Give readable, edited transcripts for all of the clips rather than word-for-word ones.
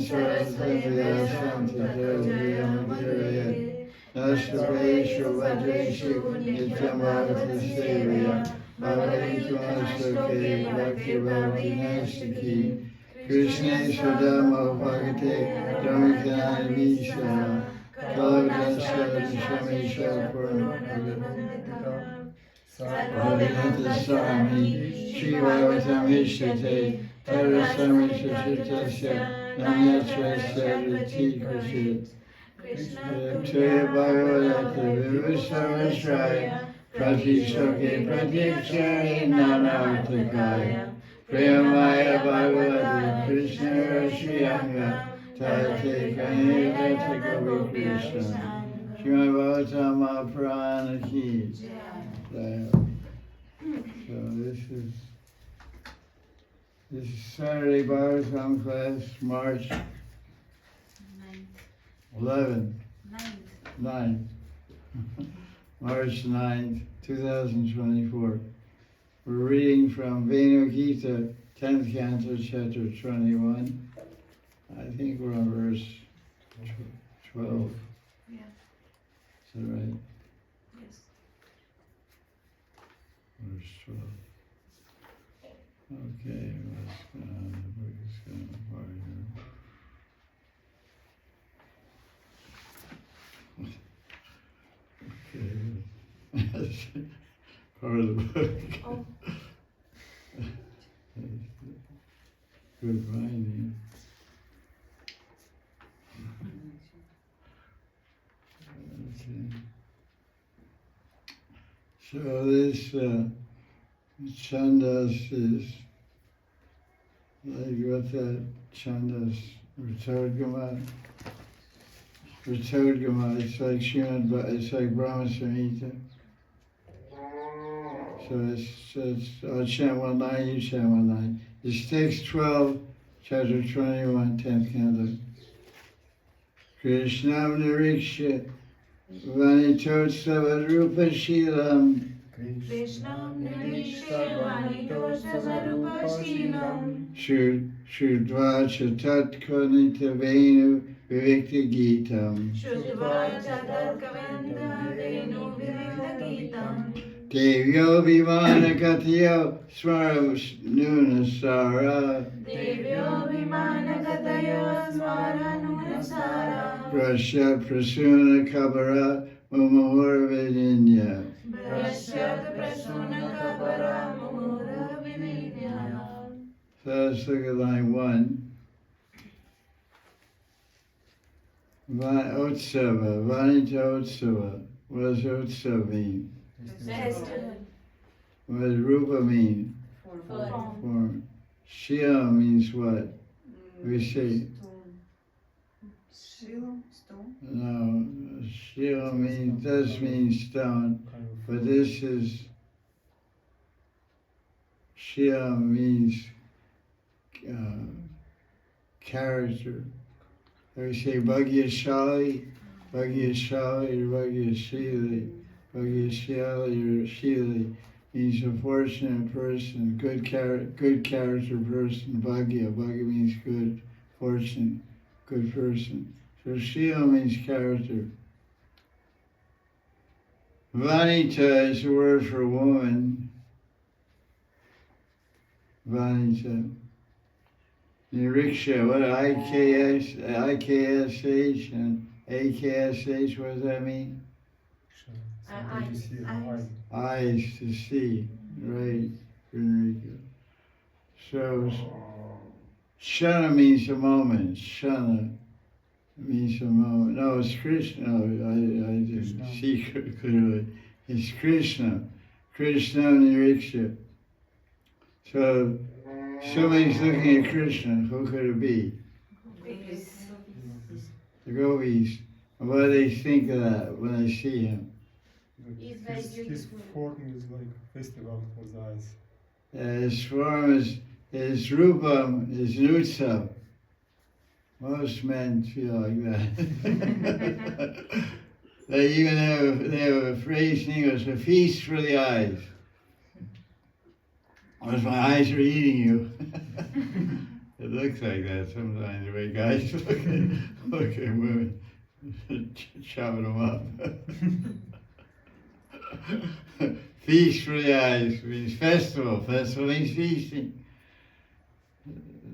Saraswati Vyasam Tato Vyamudire Nashtabeshu Vajreshu Nityam Bhavata Sevaya Bhavati Kumashloke Bhakti Bhavati Nastaki Krishna Swadama Bhagate Dhamikana Vishwa Kaladasha Shamisha Puram Bhavinata Swami Sri Bhagavatam Ishtate Tarasami Shashitasya Namyatrasya Riti Krishit Krishna Bhagavata Vivusavasraya Pratishoke Pratikshari Nanartakaya Priyamaya Bhagavata Krishna Rashiyanga Tate Kanyeta Takavi Krishna Srimad Bhagavatam Mahaprana Ki. So this is Saturday Bhagavatam class, March 11th. 9th. March 9th, 2024. We're reading from Venu Gita, 10th Canto, chapter 21. I think we're on verse 12. Yeah. Is that right? Yes. Verse 12. Okay, let's go on. The book is kind of hard here. Okay. That's part of the book. Oh. Good finding. Okay. So this chandas is like what that chandas Ritodgama. It's like it's like Brahma Samhita. So I'll chant 1-9, you chant 1-9. This takes 12, chapter 21, 10th canto. Krishnam Niriksha Vanitotsava Rupa Shilam Krishnam Nirishya Vanitosava Rupa Shilam Shudva Chatat Konita Venu Vivikta Gitam Shudva Chatat Kaventa Venu Vivikta Gitam Devyo Vimana Katyo Smaram Nunasara Devyo Vimana Katayo Smara Nunasara Brasha Prasuna Kabara Mumahura Vidinya Brashyat Prasuna Kabara Mumura Vivinya. So let's look at line 1. Utsava, Vanita Utsava. What does Utsava mean? Festival. What does Rupa mean? Form. Shila means what? We say. Stone. No, Shila does mean stone, but this is, Shila means character. We say Bhagyashali, Bhagyashali, Bhagyashili, Bhagyashali or Shili means a fortunate person, good character person. Bhagya means good fortune, good person. So Shila means character. Vanita is a word for woman. Vanita. Niriksha, what IKSH and AKSH, what does that mean? Eyes to see, right? So Shana means a moment. Shana means a moment. No, it's Krishna. No, I didn't see clearly. It's Krishna. Krishna Niriksha. So somebody's looking at Krishna. Who could it be? The gopis. What do they think of that when they see him? His form is like a festival for the eyes. His form is, his rupam is nutsav. Most men feel like that. They even have a phrase in English, a feast for the eyes. Because my eyes are eating you. It looks like that sometimes the way guys look at women, chopping them up. Feast for the eyes means festival. Festival means feasting.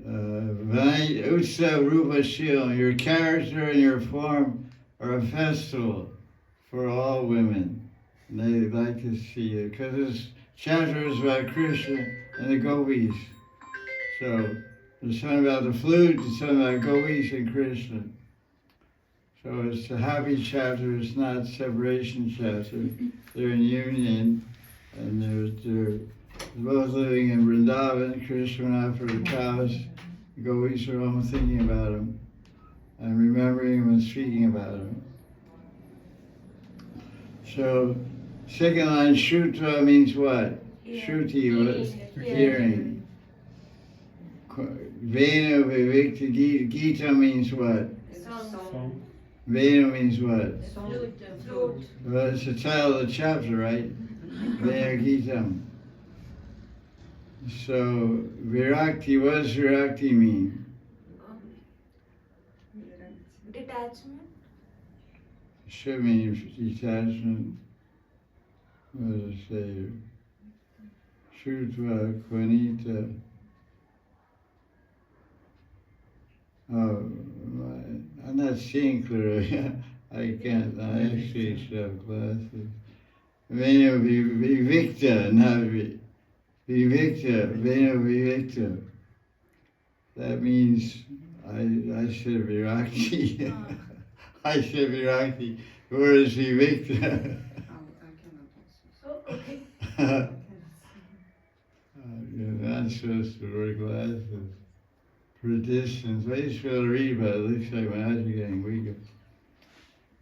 Utsav Rupa Shil, your character and your form are a festival for all women. And they like to see it because this chapter is about Krishna and the gopis. So there's something about the flute, there's something about gopis and Krishna. So it's a happy chapter, it's not a separation chapter. They're in union and they're both living in Vrindavan. Krishna went out for the cows. The gopis are all thinking about him and remembering him and speaking about him. So, second line, Shruta means what? Shruti, what? Hearing. Venu, Vivikta, Gita means what? Song. Venu means what? Flute. Well, it's the title of the chapter, right? Venu Gita. So, Virakti, what does Virakti mean? Detachment. Should mean detachment. What does it say? Shrutva, Kvanita. Oh, I'm not seeing clearly. I can't. I actually should have glasses. Venu Vivikta, not Vivikta. Venu Vivikta. That means I said Virakti. I said Virakti. Where is Vivikta? Okay. You're not supposed to wear glasses for distance. I used to be able to read, but it looks like my eyes are getting weaker.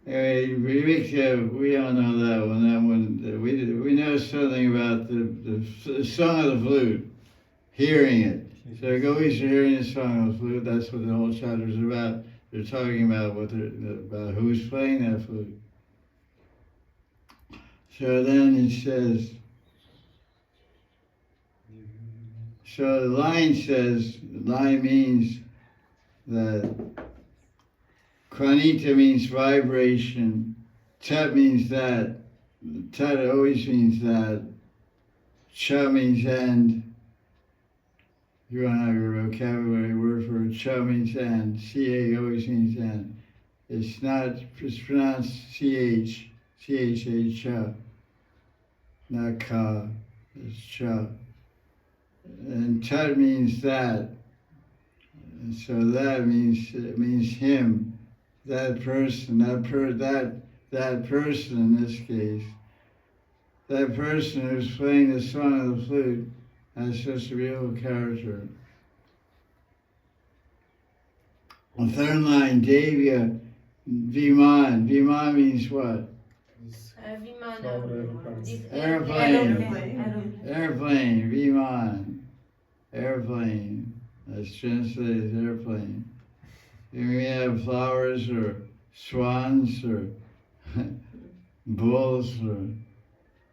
Anyway, Vivikta, we don't know that one. That one, we know something about the song of the flute, hearing it. So gopis are hearing the song of the flute. That's what the whole chapter is about. They're talking about about who's playing that flute. So then it says, so the line means that Kranita means vibration, Tat means that, Tat always means that, Cha means end. You want to have your vocabulary word for it. Cha means end. CA always means end. It's pronounced CH, CHA, cha. Not ka, it's cha. And tat means that. And so that means him, that person, that person in this case. That person who's playing the song of the flute has such a beautiful character. On third line, Devya, Viman. Viman means what? Airplane. Viman. Airplane. That's translated as airplane. We have flowers or swans or bulls or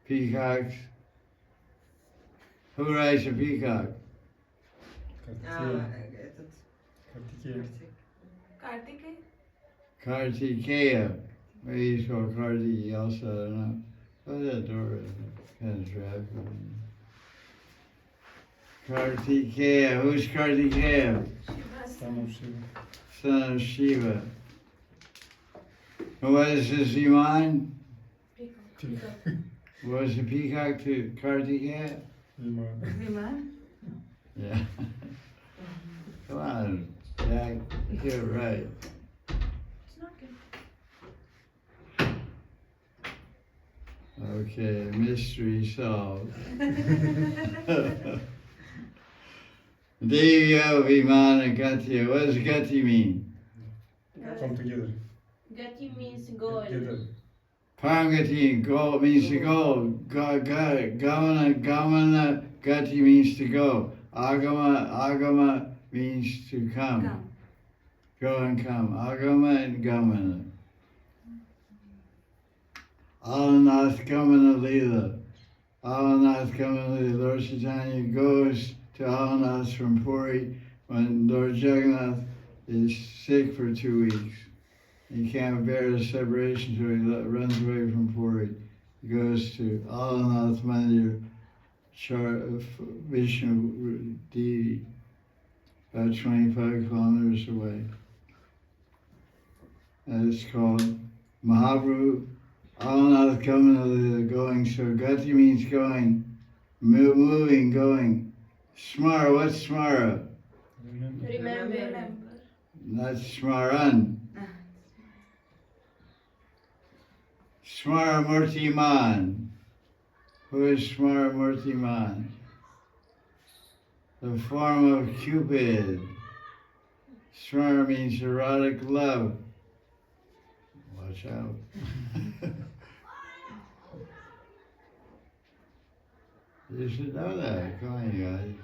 peacocks. Who rides a peacock? Kartikeya. Kartikeya. Kartikeya. Maybe he's called Kartikeya also, I don't know. Oh, that door is kind of traffic. Kartikeya. Who's Kartikeya? Son of Shiva. Son of Shiva. And what is his Viman? What was the peacock to Kartikeya? Viman. Yeah. Come on, Jack. Get it right. It's not good. Okay, mystery solved. Devya, Vimana, Gatiya. What does Gati mean? Come together. Gati means goal. Together. Parangati, goal means to go. Gamana, Gati means to go. Agama means to come. Go and come. Agama and Gamana. Alanath Gamana Lila. Alanath Gamana Lila. Lord Chaitanya goes to Alanath from Puri when Lord Jagannath is sick for 2 weeks. He can't bear the separation, so he runs away from Puri. He goes to Alanath Mandir, Vishnu deity, about 25 kilometers away. And it's called Mahaprabhu Alanath going. So Gati means going, moving, going. Smara, what's Smara? Remember. That's Smaran. Smara Murtiman. Who is Smara Murtiman? The form of Cupid. Smara means erotic love. Watch out. You should know that. Come on, you guys.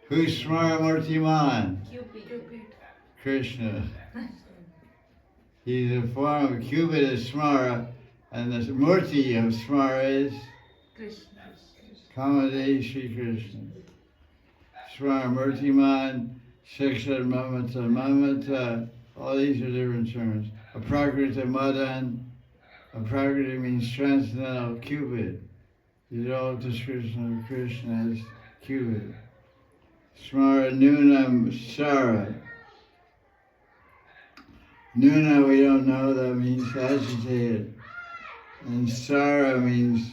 Who's Smara Murtiman? Cupid. Krishna. He's a form of Cupid is Smara, and the Murti of Smara is Kamade Shri Krishna. Smara Murtiman, Shiksha Mamata Mamata, all these are different terms. Aprakrita Madan, Aprakrita means transcendental Cupid. These are all descriptions of Krishna as Cupid. Smara Nunam Sara. Nuna we don't know, that means agitated. And Sara means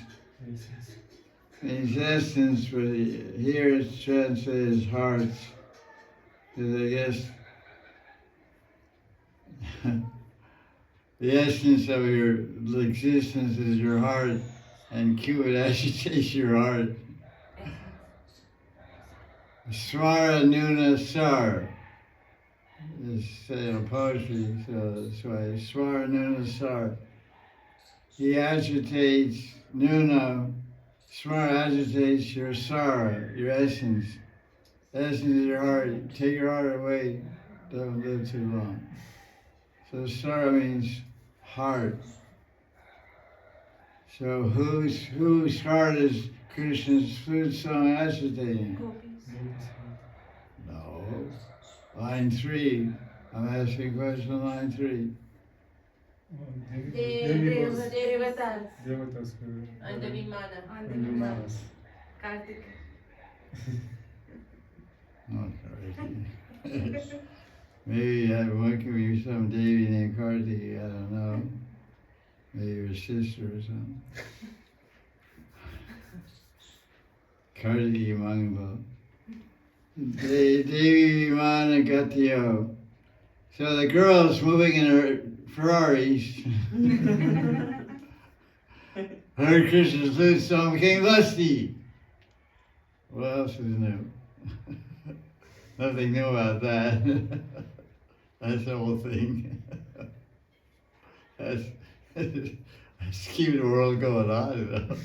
essence, but here it's translated as hearts. Because I guess the essence of your existence is your heart, and Cupid agitates your heart. Swara Nuna Sar. It's poetry, so that's why. Swara Nuna Sar. He agitates, Nuna, Swara agitates your Sara, your essence. Essence is your heart. Take your heart away, don't live too long. So Sara means heart. So whose heart is Krishna's flute song agitating? No. Line 3. I'm asking question on line 3. Devatas. Devatas And the Vimana. and Vimanas. Kartika. Oh, Kartik. Maybe one could be some Devi named Kartik, I don't know. Maybe her sister or something. Kartiki Mangala. Devi Vimana Gatyo. So the girls moving in her Ferraris heard Krishna's flute song, became lusty. What else is new? Nothing new about that. That's the whole thing. That's keeping the world going on, you know.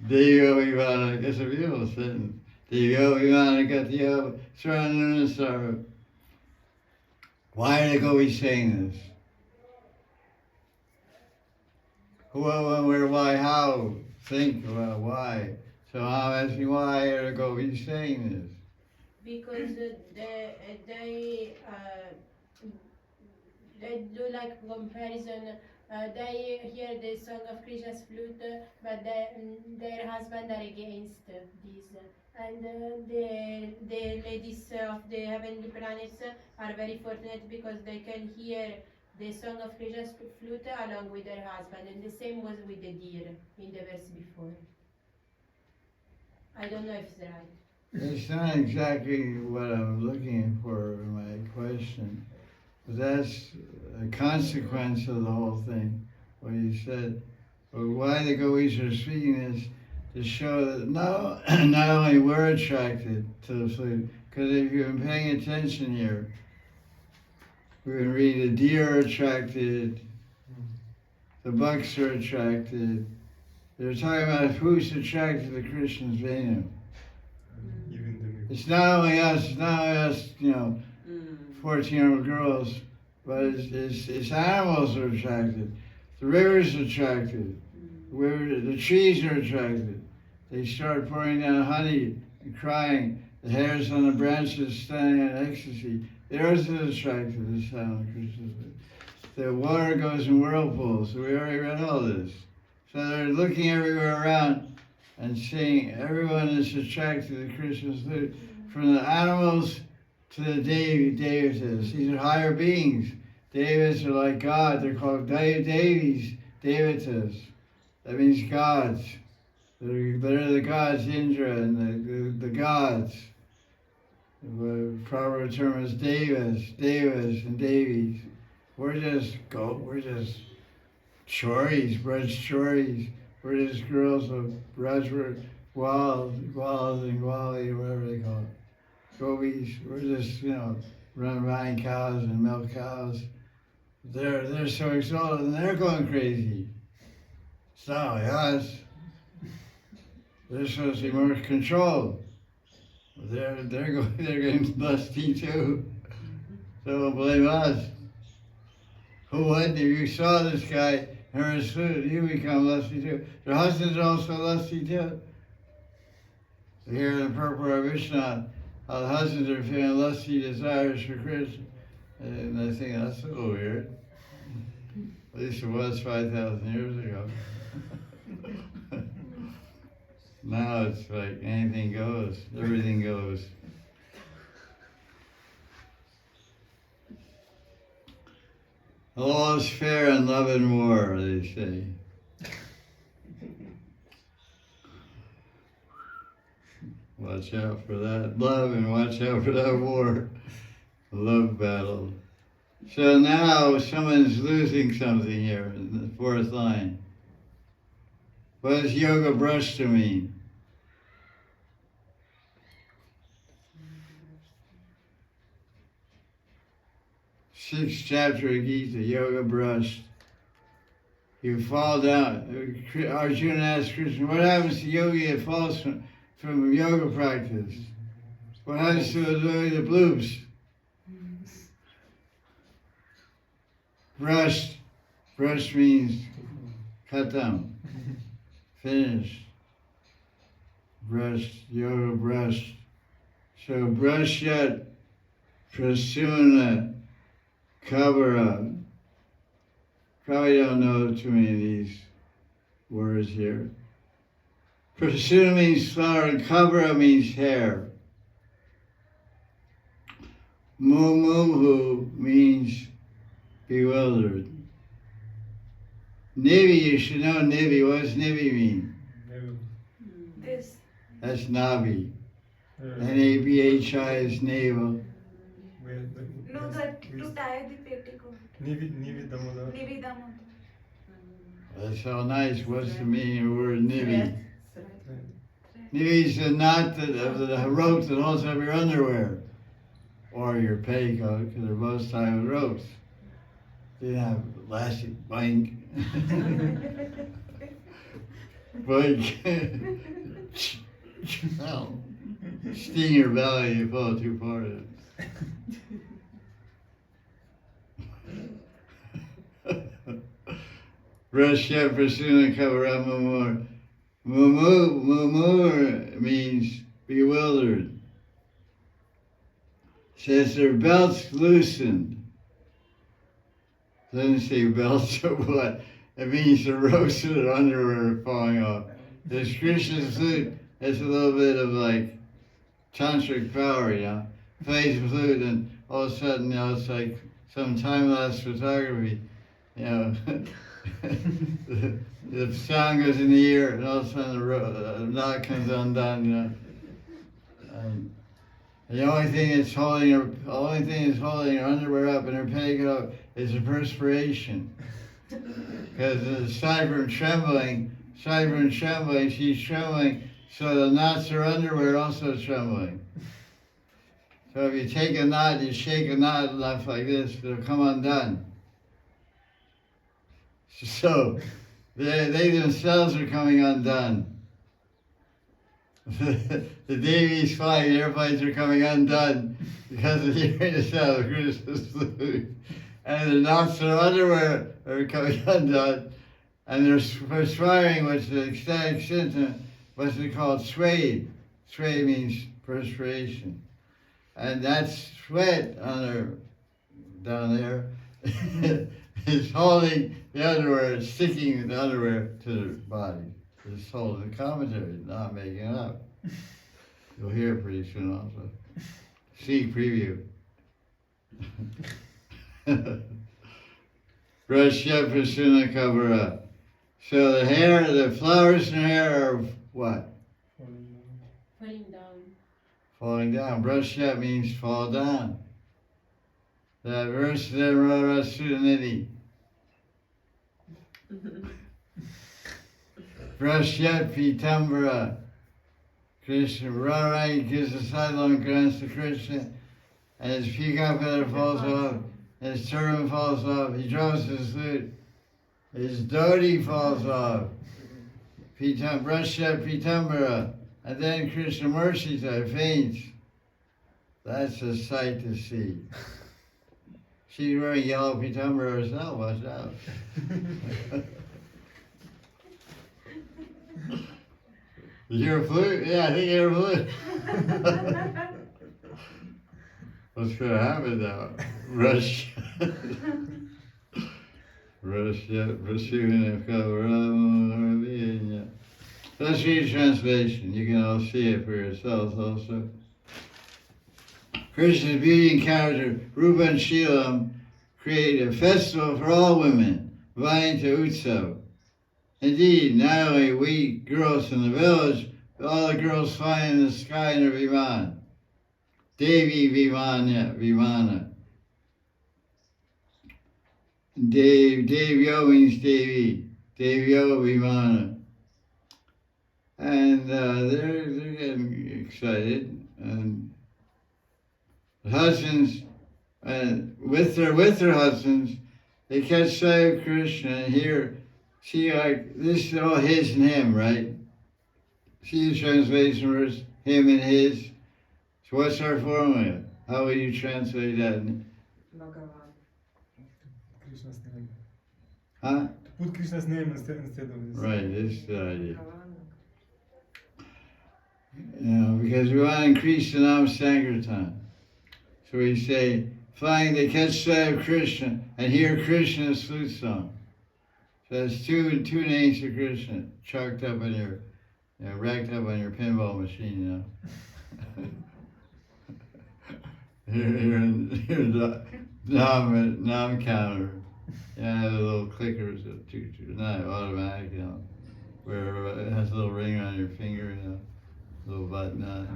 Deyo Vimana, that's a beautiful sentence. Deyo Vimana Gatyo, Swaranuna Sara. Why are the gopis saying this? Who, when, where, why, how? Think about why. So I'm asking why are the gopis saying this? Because they do like comparison. They hear the song of Krishna's flute, but their husbands are against this. And the ladies of the heavenly planets are very fortunate because they can hear the song of Krishna's flute along with their husband. And the same was with the deer in the verse before. I don't know if it's right. It's not exactly what I'm looking for in my question, but that's a consequence of the whole thing. What you said, but why the gopis are speaking this to show that not only we're attracted to the flute, because if you've been paying attention here, we can read the deer are attracted, the bucks are attracted. They're talking about who's attracted to Krishna's Venu. It's not only us, you know, 14-year-old girls, but it's animals are attracted. The rivers are attracted. The trees are attracted. They start pouring down honey and crying. The hairs on the branches standing in ecstasy. They're also attracted to the sound of Krishna's flute. The water goes in whirlpools. So we already read all this. So they're looking everywhere around and seeing everyone is attracted to Krishna's flute. From the animals to the devatas. These are higher beings. Devas are like God. They're called devis, devatas. That means gods. They're the gods, Indra and the gods. The proper term is devas and devis. We're just choris, Braj choris. We're just girls of Braj, Gwals and Gwali, whatever they call it. Gopis. We're just, run behind cows and milk cows. They're so exalted and they're going crazy. It's not like us. They're supposed to be more controlled. They're getting lusty too. So don't blame us. Who wouldn't? If you saw this guy and heard his flute, you become lusty too. Their husbands are also lusty too. We hear in the purport of Vishnu how the husbands are feeling lusty desires for Krishna. And I think that's a little weird. At least it was 5,000 years ago. Now it's like anything goes, everything goes. All is fair in love and war, they say. Watch out for that love and watch out for that war. Love battle. So now someone's losing something here in the fourth line. What does yoga brashta mean? Sixth chapter of Gita, yoga brashta. You fall down. Arjuna asked Krishna, what happens to yogi that falls from yoga practice? What happens to the bloops? Brushed. Brushed means cut down. Finished. Brushed. Yoga brushed. So brushyat prasuna kabara. Probably don't know too many of these words here. Prasuna means flower and kabara means hair. Mumuhu means bewildered. Nivi, you should know Nivi. What does Nivi mean? This. That's Navi. N-A-B-H-I is navel. No, that to tie the petticoat. Nivi Damodar. Nivi Damodar. That's all nice. What's the meaning of the word Nivi? Nivi is the knot of the rope that holds up your underwear. Or your petticoat, because they're both tied with ropes. They didn't have elastic boink. Boink. Well, sting your belly, you fall too far. Rasya Prasuna Kavara Mumur. Mumur means bewildered. Says their belts loosened. Doesn't say belts or what. It means the ropes of their underwear are falling off. This Krishna's flute has a little bit of like tantric power, Plays the flute and all of a sudden, it's like some time-lapse photography, the sound goes in the ear and all of a sudden the knot comes undone, The only thing that's holding her underwear up and her petticoat up is the perspiration. Because aside from trembling, she's trembling, so the knots of her underwear also trembling. So if you take a knot, you shake a knot left like this, it'll come undone. So they themselves are coming undone. The Devis flying airplanes are coming undone because of hearing the sound of Krishna's flute. And the knots of their underwear are coming undone. And they're perspiring, which is the ecstatic sentiment, what's it called? Swayed. Sway means perspiration. And that sweat on her, down there, is holding the underwear, sticking the underwear to the body. It's holding the commentary, not making it up. You'll hear it pretty soon also. Sneak preview. Brush up Prasuna cover up. So the hair, the flowers in her hair are what? Falling down. Falling down. Brush up means fall down. That verse then Rara Sudaniti. Brush up Pitambara. Krishna Rara gives a sidelong glance to Krishna, and his peacock feather falls off, and his turban falls off. He drops his flute. His dhoti falls off. Brush up Pitambara. And then Krishna Murshita faints. That's a sight to see. She's wearing yellow pitambara herself, watch out. You hear a flute? Yeah, I think you hear a flute. What's going to happen now? Rush. Let's read translation. You can all see it for yourselves also. Krishna's beauty and character, Rupa and Shilam, create a festival for all women, vying to Utsav. Indeed, not only we girls in the village, but all the girls flying in the sky in their Viman. Devi Vimana. Devyo means Devi. Devyo Vimana. And they're getting excited. And the husbands, with their husbands, they catch sight of Krishna and hear, see, like, this is all his and him, right? See the translation verse, him and his. So what's our formula? How will you translate that? Bhagavan. Krishna's name. Huh? To put Krishna's name instead of this. Right, this is the idea. Bhagavan. You know, because we want to increase the Nam Sankirtan. So we say, flying, they catch sight of Krishna and hear Krishna's flute song. So that's two names of Krishna chalked up on your, racked up on your pinball machine, Here's the Nam counter. Yeah, the little clickers, not automatic, where it has a little ring on your finger, little button on it.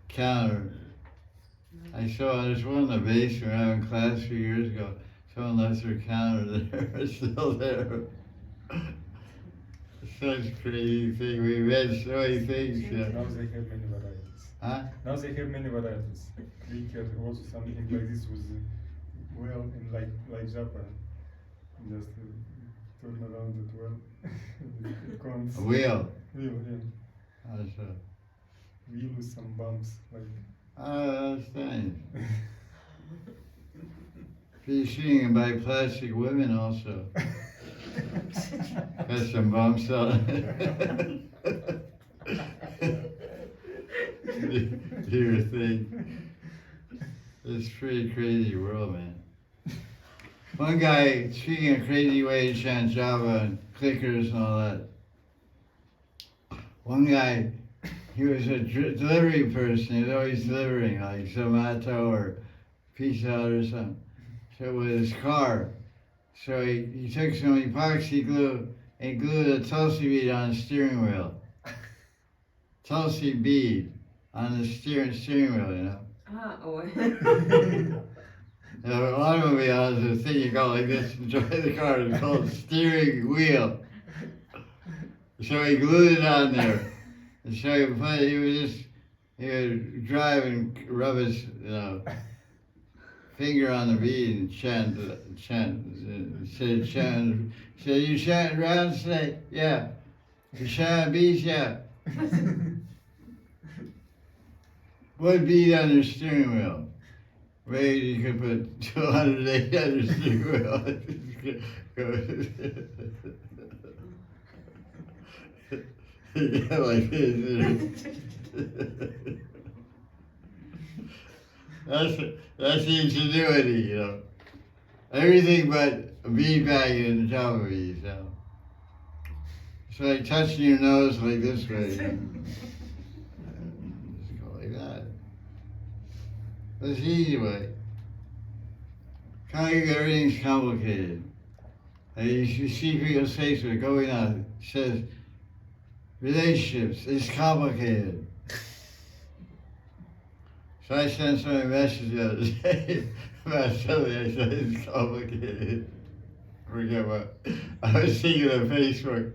Counter. I saw there's one in the basement when I was in class a few years ago. Someone left their counter there, it's still there. Such a crazy thing. We read so many things. Now they have many varieties. Huh? Now they have many varieties. We can also something like this with well in like Japan. Just turn around it well. A wheel. Wheel, yeah. How's that? Wheel with some bumps like. Oh, that's nice. Be seen by plastic women also. Got some bumps on it. Do your thing. It's a pretty crazy world, man. One guy, speaking of crazy way to chant Java and clickers and all that. One guy, he was a delivery person. He was always delivering, like Zomato or Pizza Hut or something. So with his car. So he took some epoxy glue and glued a Tulsi bead on the steering wheel. Tulsi bead on the steering wheel, Ah, oh. Automobile is a thing you go like this and drive the car. It's called steering wheel. So he glued it on there. And so he would drive and rub his finger on the bead and chant. Say, you chant round today? Yeah. You chant beads? Yeah. What bead on your steering wheel? Maybe you could put 208 on your steering wheel. Yeah, like this. That's the ingenuity, you know. Everything but a beanbag in the top of you, so. It's like touching your nose like this way, you know. Just go like that. That's the easy way. Everything's complicated. You see people's Facebook going on, it says, relationships, it's complicated. So I sent somebody a message the other day about something. I said, it's complicated. Forget what. I was thinking of Facebook.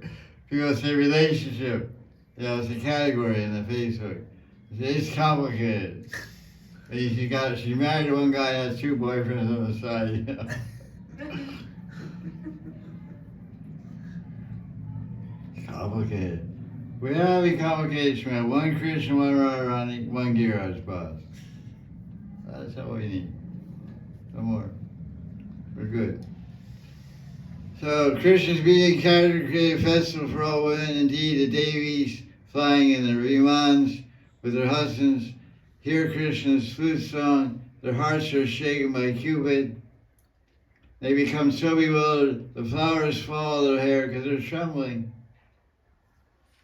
People say relationship. You know, it's a category in the Facebook. It's complicated. She married one guy and has two boyfriends on the side, you know. It's complicated. We don't have any complications. We have one Christian, one Radharani, one Gitas boss. That's all we need. No more. We're good. So Krishna's being character created festival for all women. Indeed, the Devis flying in their vimans with their husbands hear Krishna's flute song. Their hearts are shaken by Cupid. They become so bewildered, the flowers fall out of their hair because they're trembling.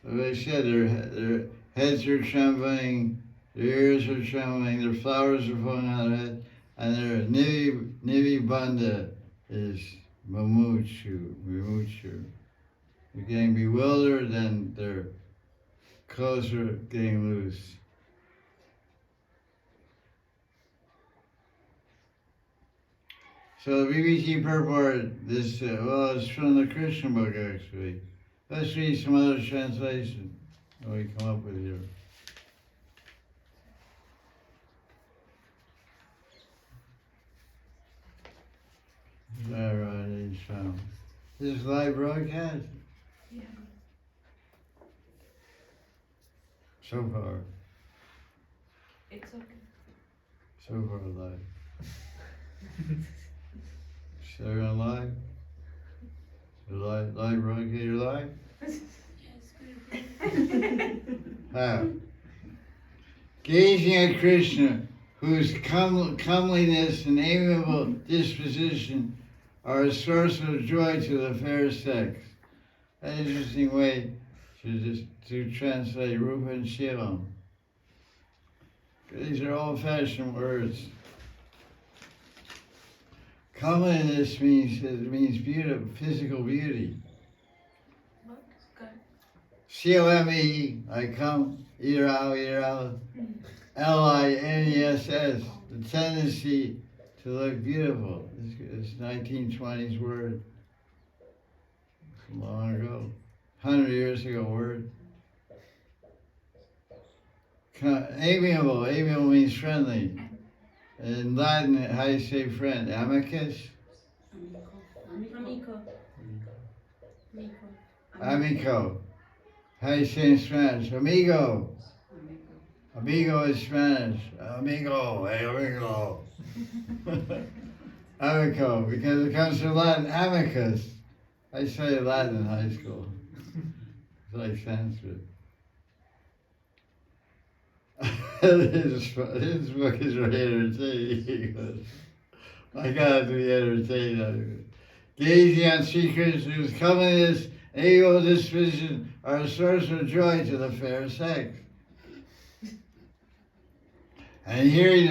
So they said their heads are trembling, their ears are trembling, their flowers are falling out of their head, and their nivi bandha is Mamuchu. They're getting bewildered and their clothes are getting loose. So the BBT purport, this, it's from the Christian book actually. Let's read some other translation that we come up with here. This is live broadcast? Yeah. So far. It's okay. So far live. So you're on live? You're live broadcast? You're live? How? Gazing at Krishna, whose comeliness and amiable disposition are a source of joy to the fair sex. An interesting way to translate Rupa and Shilam. These are old-fashioned words. Comeliness means beauty, physical beauty. C-O-M-E, I come, either out, L-I-N-E-S-S, the tendency to look beautiful. It's 1920s word. Long ago, 100 years ago word. Amiable means friendly. In Latin, how do you say friend? Amicus? Amico. How do you say in Spanish? Amigo. Amigo is Spanish. Amigo, hey amigo. Amico, because it comes from Latin, amicus. I studied Latin in high school. It's like Sanskrit. His book is very entertaining. I got to be entertained. Gazing on Sri Krishna's comeliness and amiable disposition are a source of joy to the fair sex. And hearing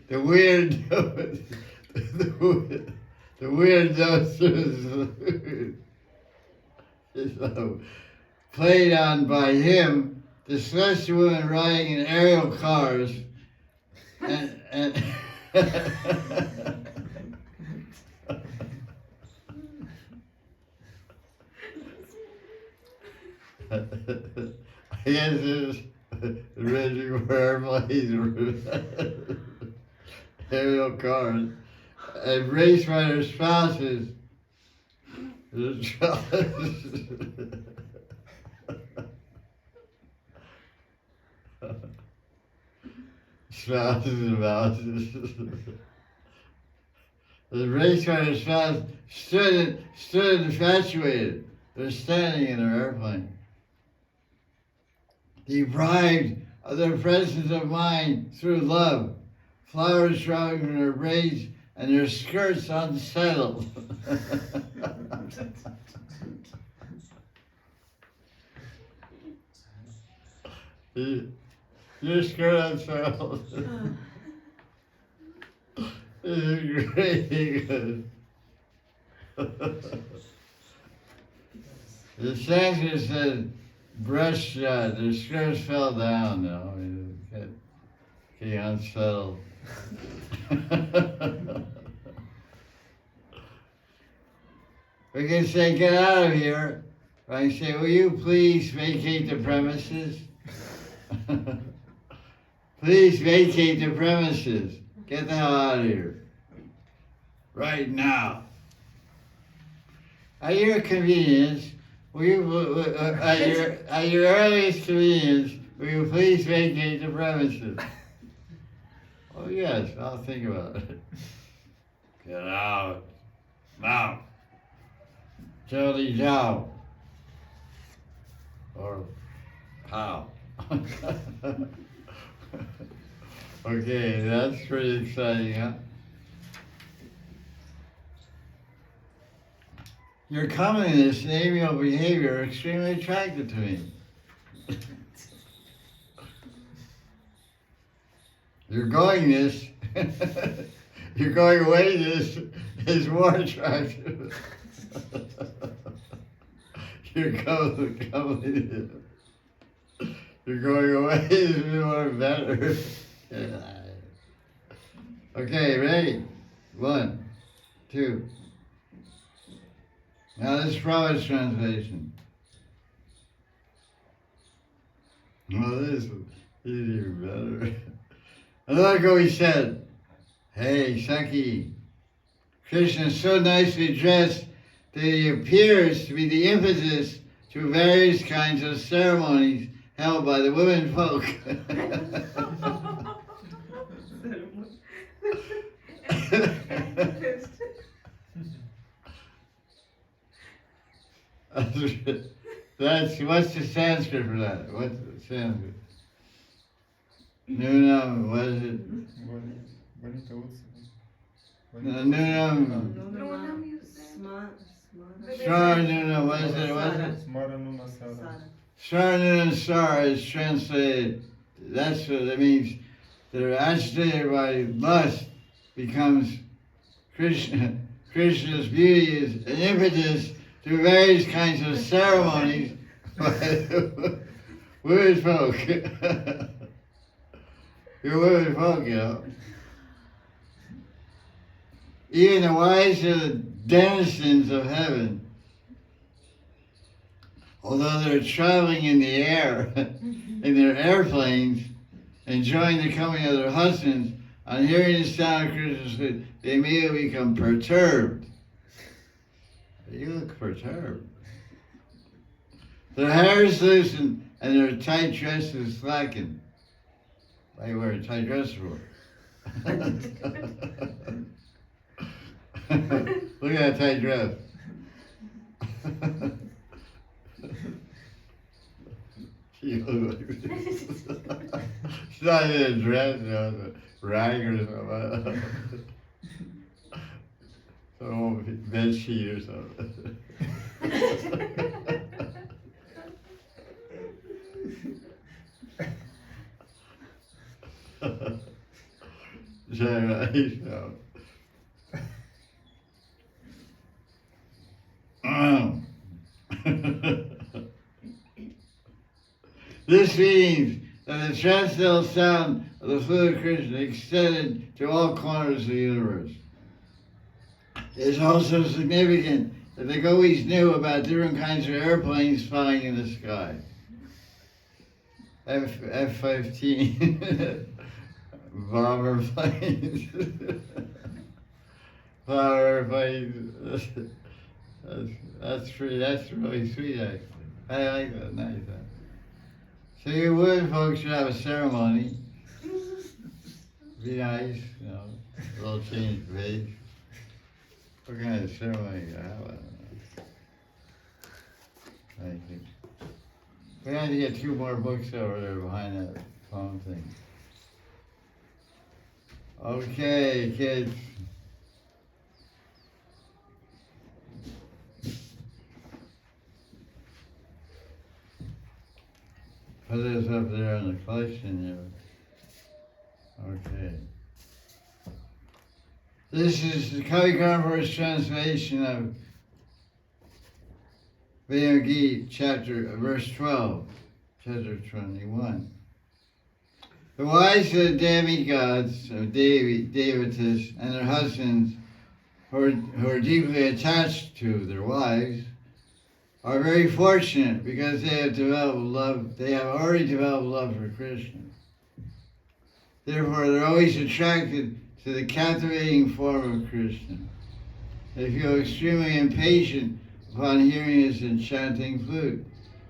the weird notes played on by him, the celestial women riding in aerial cars, and I guess it's Reggie airplanes, aerial cars, and race by their spouses. Spouses and mouses. The race by their spouses stood infatuated. They're standing in their airplane. deprived of their presence of mind through love, flowers showing from their braids and their skirts unsettled. Your skirt unsettled. This is great. The Sanskrit says breast shot, their skirts fell down now. Getting unsettled. We can say, get out of here. I can say, will you please vacate the premises? Please vacate the premises. Get the hell out of here. Right now. At your convenience, will you, at your earliest convenience, will you please vacate the premises? Oh yes, I'll think about it. Get out. Now. Jolly Joe. Or how? Okay, that's pretty exciting, huh? Your communist and amiable behavior are extremely attractive to me. Your goingness, your going awayness is more attractive. Your coming, you're going away is more better. Okay, ready? 1, 2. Now this is Prabhupada's translation. Well, this is even better. A little ago he said, hey, Saki, Krishna is so nicely dressed that he appears to be the impetus to various kinds of ceremonies held by the women folk. That's what's the Sanskrit for that? What's the Sanskrit? Nunam, what is it? Nunam. Nunam, you said. Sharnuna, what is it? What is it? Sharnuna Sar is translated. That's what it means. They're agitated by lust, becomes Krishna. Krishna's beauty is an impetus to various kinds of ceremonies by women folk. You're women folk, you know. Even the wise are the denizens of heaven. Although they're traveling in the air, in their airplanes, enjoying the coming of their husbands, on hearing the sound of Krishna's flute, they immediately become perturbed. You look perturbed. Their hair is loosened and their tight dresses slackened. Why are you wearing a tight dress for? Look at that tight dress. It's not in a dress, you know, it's a rag or something. Some bed sheet or something. This means that the transcendental sound of the flute of Krishna extended to all corners of the universe. It is also significant that the gopis knew about different kinds of airplanes flying in the sky. F-15, bomber planes, flower airplanes. That's really sweet, actually. I like that, nice. So you women folks should have a ceremony. Be nice, you know, a little change of age. What kind of ceremony you have? I don't know. I think. We had to get 2 more books over there behind that phone thing. Okay, kids. Put this up there in the collection here. Okay. This is the Kavi Converse translation of Venu Gita, verse 12, chapter 21. The wives of demigods, of Devatas, and their husbands, who are deeply attached to their wives, are very fortunate because they have developed love. They have already developed love for Krishna. Therefore, they're always attracted to the captivating form of Krishna. They feel extremely impatient upon hearing his enchanting flute.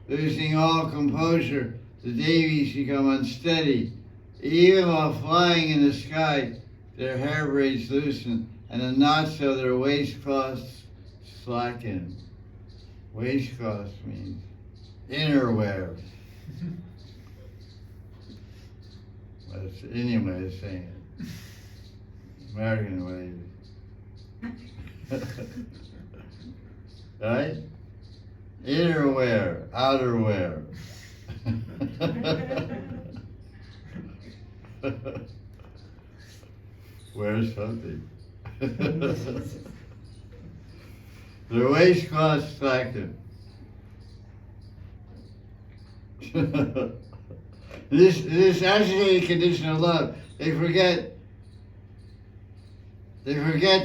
Losing all composure, the Devis become unsteady. Even while flying in the sky, their hair braids loosen and the knots of their waistcloths slacken. Waistcloth means inner wear. That's the Indian way of saying it. American way. Right? Inner wear, outer wear. Wear something. Their waistcloths slacken. This agitated condition of love, they forget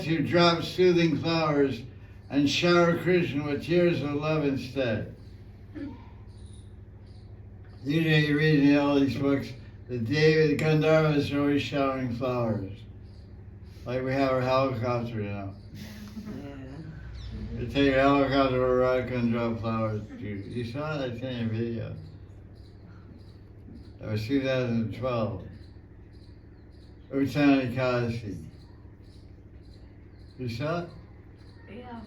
to drop soothing flowers and shower Krishna with tears of love instead. Usually you read in all these books, the Gandharvas are always showering flowers. Like we have our helicopter, you know. You take a helicopter or a rock and drop flowers. You saw that in a video. That was 2012. Uttanani Kadasi. You saw it? Yeah,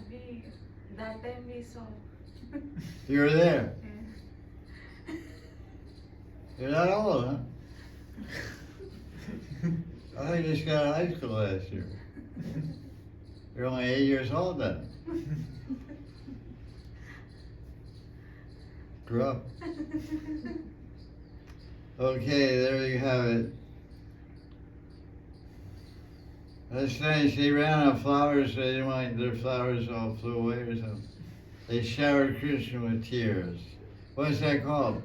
that time we saw. You were there. Yeah. You're not old, huh? I think you just got out of high school last year. You're only 8 years old then. Grew up. Okay, there you have it. That's nice. They ran out of flowers, so they didn't want their flowers all flew away or something. They showered Krishna with tears. What's that called?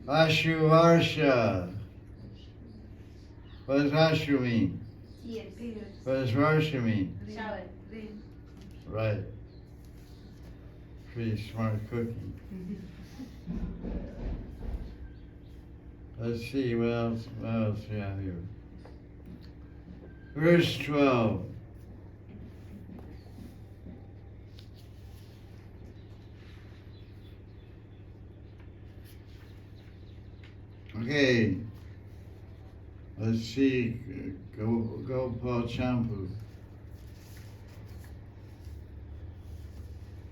Ashruvarsha. What does Ashru mean? Yes. What does Varsha mean? Shower. Rain. Right. Pretty smart cookie. Let's see, what else we have here? Verse 12. Okay. Let's see, Gopal Champu.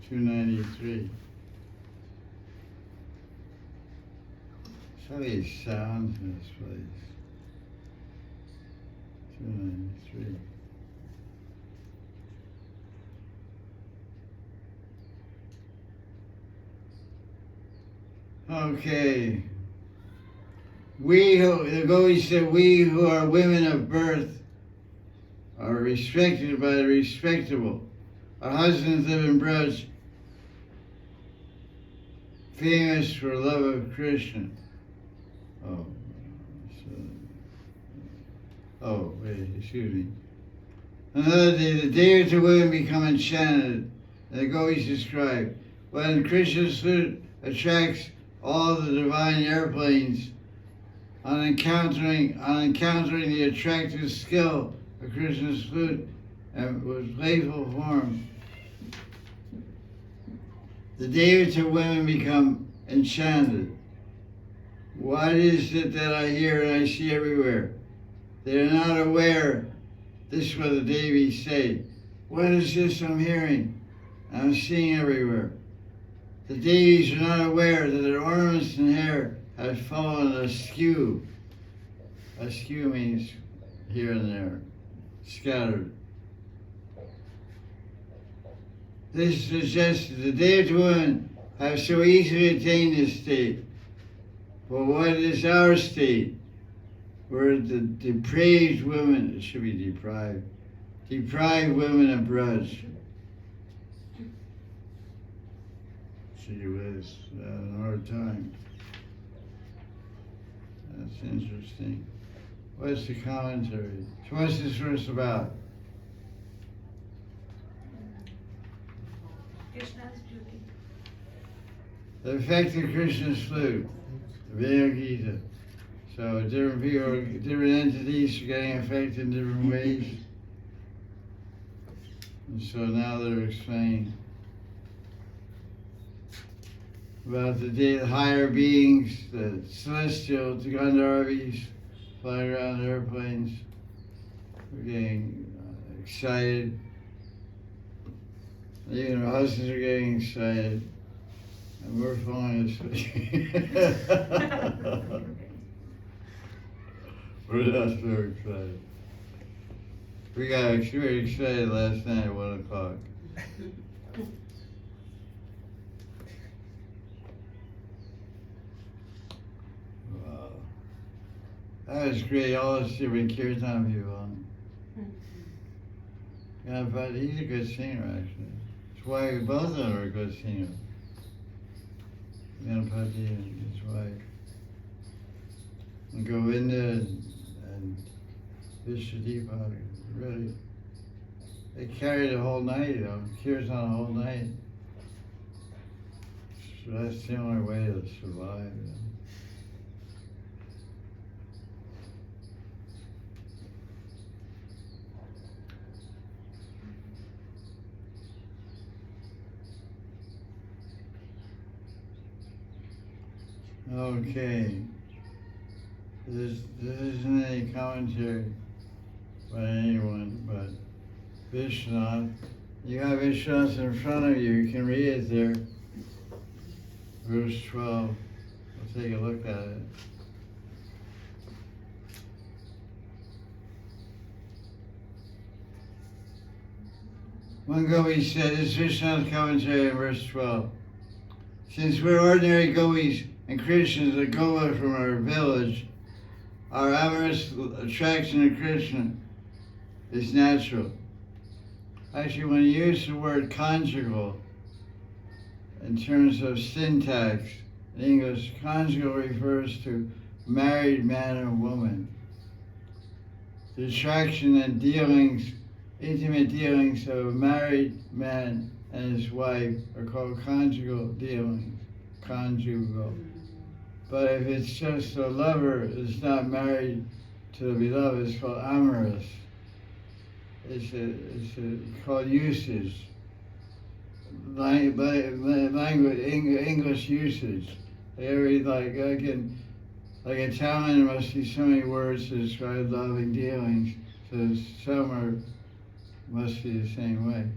293. So many sounds in this place. 293. Okay. The Gopis said, we who are women of birth are respected by the respectable. Our husbands live in Braj, famous for love of Krishna. Excuse me. Another day, the Devas of women become enchanted. The Gopis describe when Krishna's flute attracts all the divine airplanes. On encountering the attractive skill of Krishna's flute and with playful form, the Devas of women become enchanted. What is it that I hear and I see everywhere? They are not aware. This is what the Devis say. What is this I'm hearing? I'm seeing everywhere. The deities are not aware that their ornaments and hair have fallen askew. Askew means here and there, scattered. This suggests that the dead women have so easily attained this state. But what is our state? We're the depraved women, it should be deprived women of Braj. Gee whiz, an hard time. That's interesting. What's the commentary? So what's this verse about? Krishna's beauty. The effect of Krishna's flute, the Venu Gita. So different people, different entities are getting affected in different ways. And so now they're explaining about the higher beings, the celestial, the Gandharvis, flying around airplanes. We're getting excited. Even our husbands are getting excited. And we're falling asleep. We're not so excited. We got very excited last night at 1 o'clock. Wow. That was great. All those different kirtan people. Yeah, but he's a good singer, actually. That's why both of them are good singers. Ganapati and his wife. And Govinda and Vishwadeepa, really. They carried the whole night, kirtan the whole night. So that's the only way to survive. Okay. There isn't any commentary by anyone, but Vishwanath. You have Vishwanath in front of you. You can read it there. Verse 12. We'll take a look at it. One Gopi said, this is Vishwanath's commentary in verse 12. Since we're ordinary Gopis and Krishna is a Gopa from our village, our amorous attraction to Krishna is natural. Actually, when you use the word conjugal in terms of syntax in English, conjugal refers to married man or woman. The attraction and dealings, intimate dealings of a married man and his wife are called conjugal dealings, conjugal. But if it's just a lover is not married to the beloved, it's called amorous. It's called usage. Language, English usage. Like Italian, there must be so many words to describe loving dealings. So some must be the same way.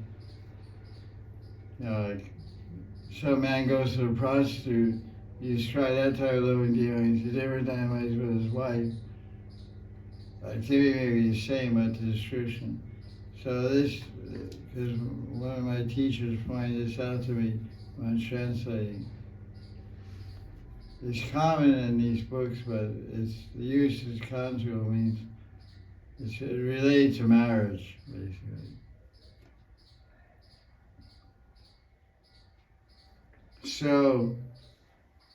You know, like some man goes to a prostitute. You describe that type of loving dealings at different times with his wife. Activity may be the same, but the description. So this, because one of my teachers pointed this out to me when I'm translating. It's common in these books, but it's the use is conjugal means it's related to marriage, basically. So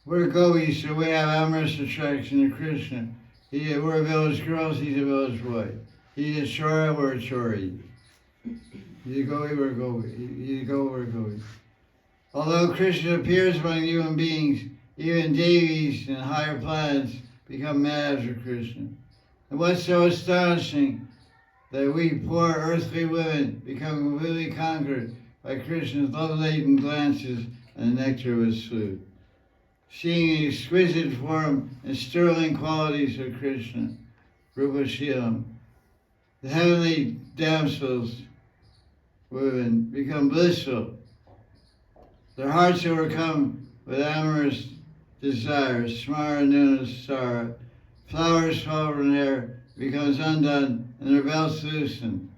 we're Gopis, so we have amorous attraction to Krishna. We're village girls, he's a village boy. He's a Chora, we're a Chori. He's a Gopi, we're a Gopi. He's a Gopi, we're a Gopi. Although Krishna appears among human beings, even deities and higher planets become mad for Krishna. And what's so astonishing that we poor earthly women become completely conquered by Krishna's love-laden glances and the nectar of his flute. Seeing the exquisite form and sterling qualities of Krishna, Rupa Shilam, the heavenly damsels, women, become blissful. Their hearts overcome with amorous desires, smara nunasara. Flowers fall from their becomes undone, and their belts loosen.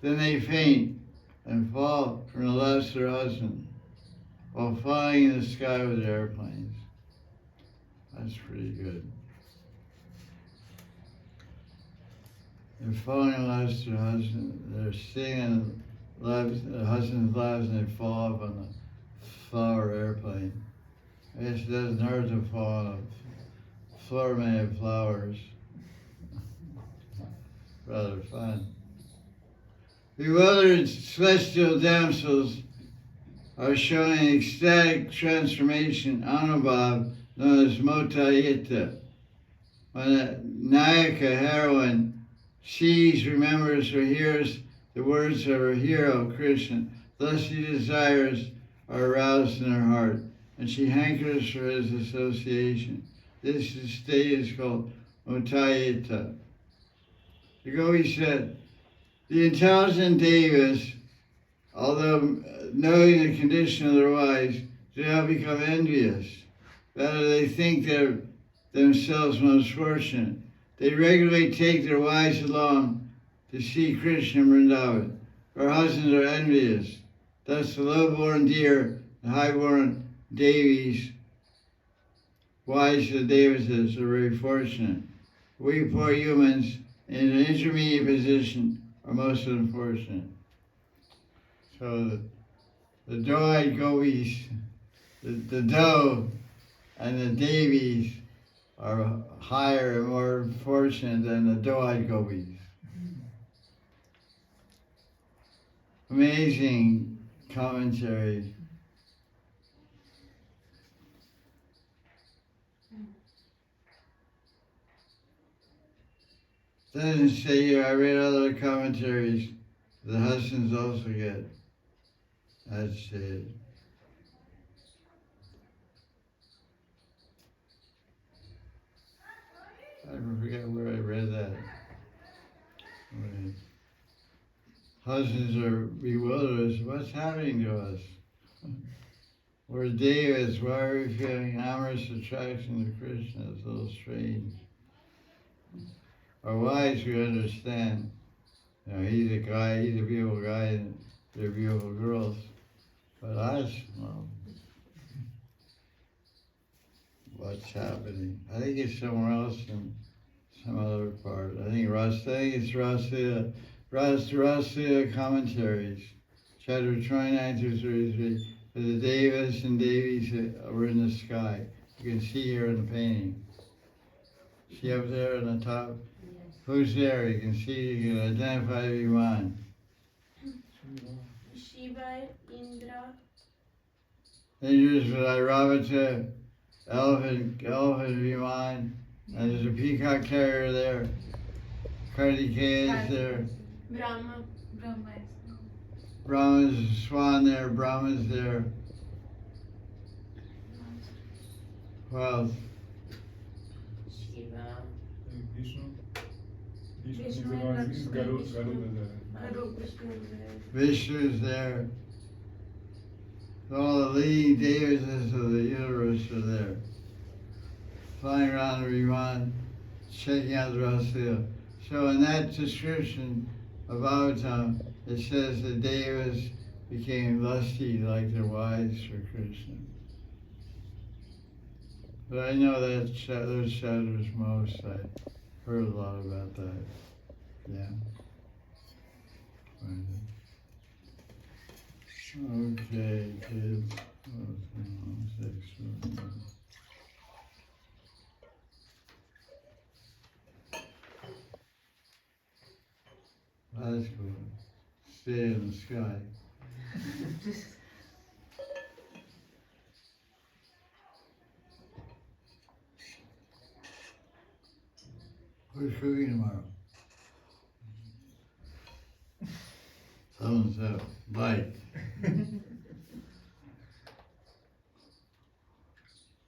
Then they faint and fall from the lust of their husband, while flying in the sky with airplanes. That's pretty good. They're falling in lust with their husband. They're singing the husband's lives, and they fall off on the flower airplane. I guess it doesn't hurt to fall on a floor made of flowers. Rather fun. Bewildered celestial damsels are showing ecstatic transformation Anubhav known as Motayita. When a Nayaka heroine sees, remembers, or hears the words of her hero, Krishna, lusty desires are aroused in her heart, and she hankers for his association. This state is called Motayita. The Gopi said, the intelligent devas, although knowing the condition of their wives, do not become envious. Rather, they think they're themselves most fortunate. They regularly take their wives along to see Krishna in Vrindavan. Our husbands are envious. Thus, the low-born deer, the high-born devis, wives of the devas, are very fortunate. We poor humans in an intermediate position are most unfortunate. So the doe-eyed gopis, the doe and the devis are higher and more fortunate than the doe-eyed gopis. Amazing commentary. Doesn't say here, I read other commentaries, the husbands also get agitated. I forget where I read that. Right. Husbands are bewildered as what's happening to us? We're devas, why are we feeling amorous attraction to Krishna? It's a little strange. Our wives, we understand. You know, he's a guy, he's a beautiful guy, and they're beautiful girls. But us, well, what's happening? I think it's somewhere else in some other part. I think it's Rasya commentaries, chapter 29 through 33. The devas and devis were in the sky. You can see here in the painting. See up there on the top? Yes. Who's there? You can see, you can identify the Viman. Shiva, Indra. Then there's Airavata, elephant Viman, and there's a peacock carrier there. Kartikeya is there. Brahma. Brahma is Brahma's a swan there. Brahma's there. Well, Shiva. Vishnu. Vishnu is Vishnu the and one, Lakshmi. is Garuda. Vishnu is there. Vishnu's there. All the leading devas of the universe are there. Flying around the Viman, checking out the Rasila. So in that description of Avatam, it says the devas became lusty like their wives for Krishna. But I know that those chapters most. I heard a lot about that. Yeah. Okay, kids. That's cool. Stay in the sky. Who's cooking tomorrow? So-and-so. Bite.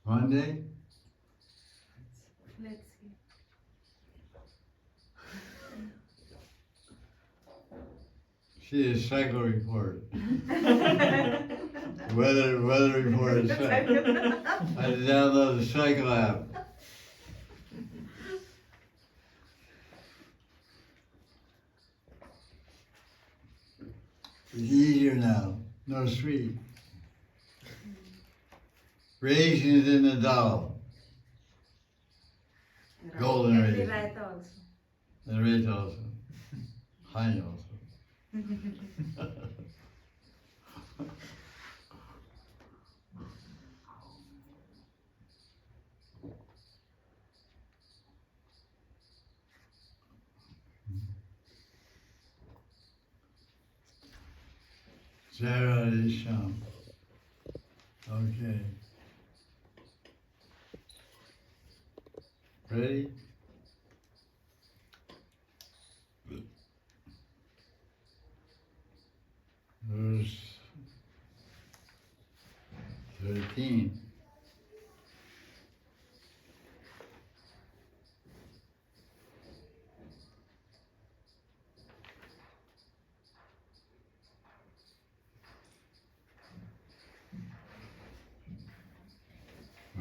Monday? Let's see. See a cycle report. Weather report. I had to download the cycle app. It's easier now. No sweet. Raisins in the dal. Golden And the raisins. raita also. And red also. Honey also. Zara Isham. Okay. Ready? Verse 13.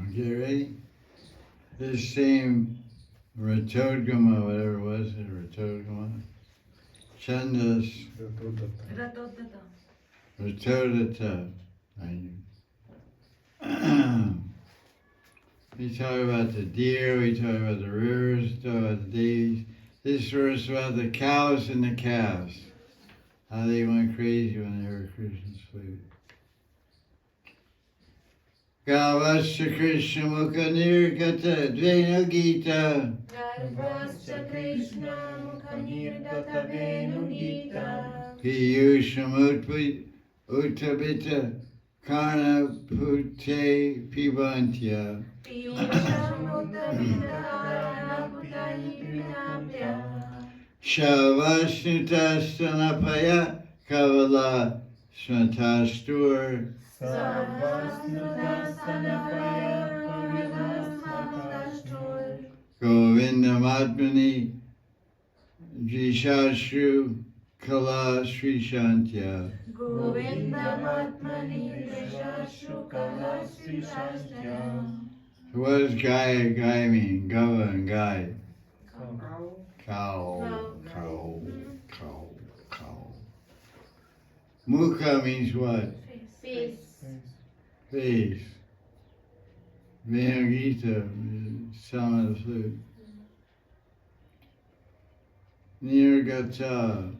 Okay, ready? This same Ratodgama, whatever it was, Ratodgama, Chandas, Ratodata. Ratodata. We talk about the deer, we talk about the rivers, we talk about the days. This verse about the cows and the calves, how they went crazy when they heard Krishna's flute. Gavasya Krishna Mukha Nirgata Venu Gita. Garvasya Krishna Mukhanirgata Venu Gita. Piyushamut Uttabita Karna Pute Pibantya. Shavasnuta Kavala Smatastur. Govindamatmani Jishashru Kala Sri Shantya. Govindamatmani Deshashru Kala Sri Shastya. So what does Gaya mean? Gava and Gai. Cow. Cow. Mukha means what? Face. Face. Venu Gita, sound of the flute. Nirgata.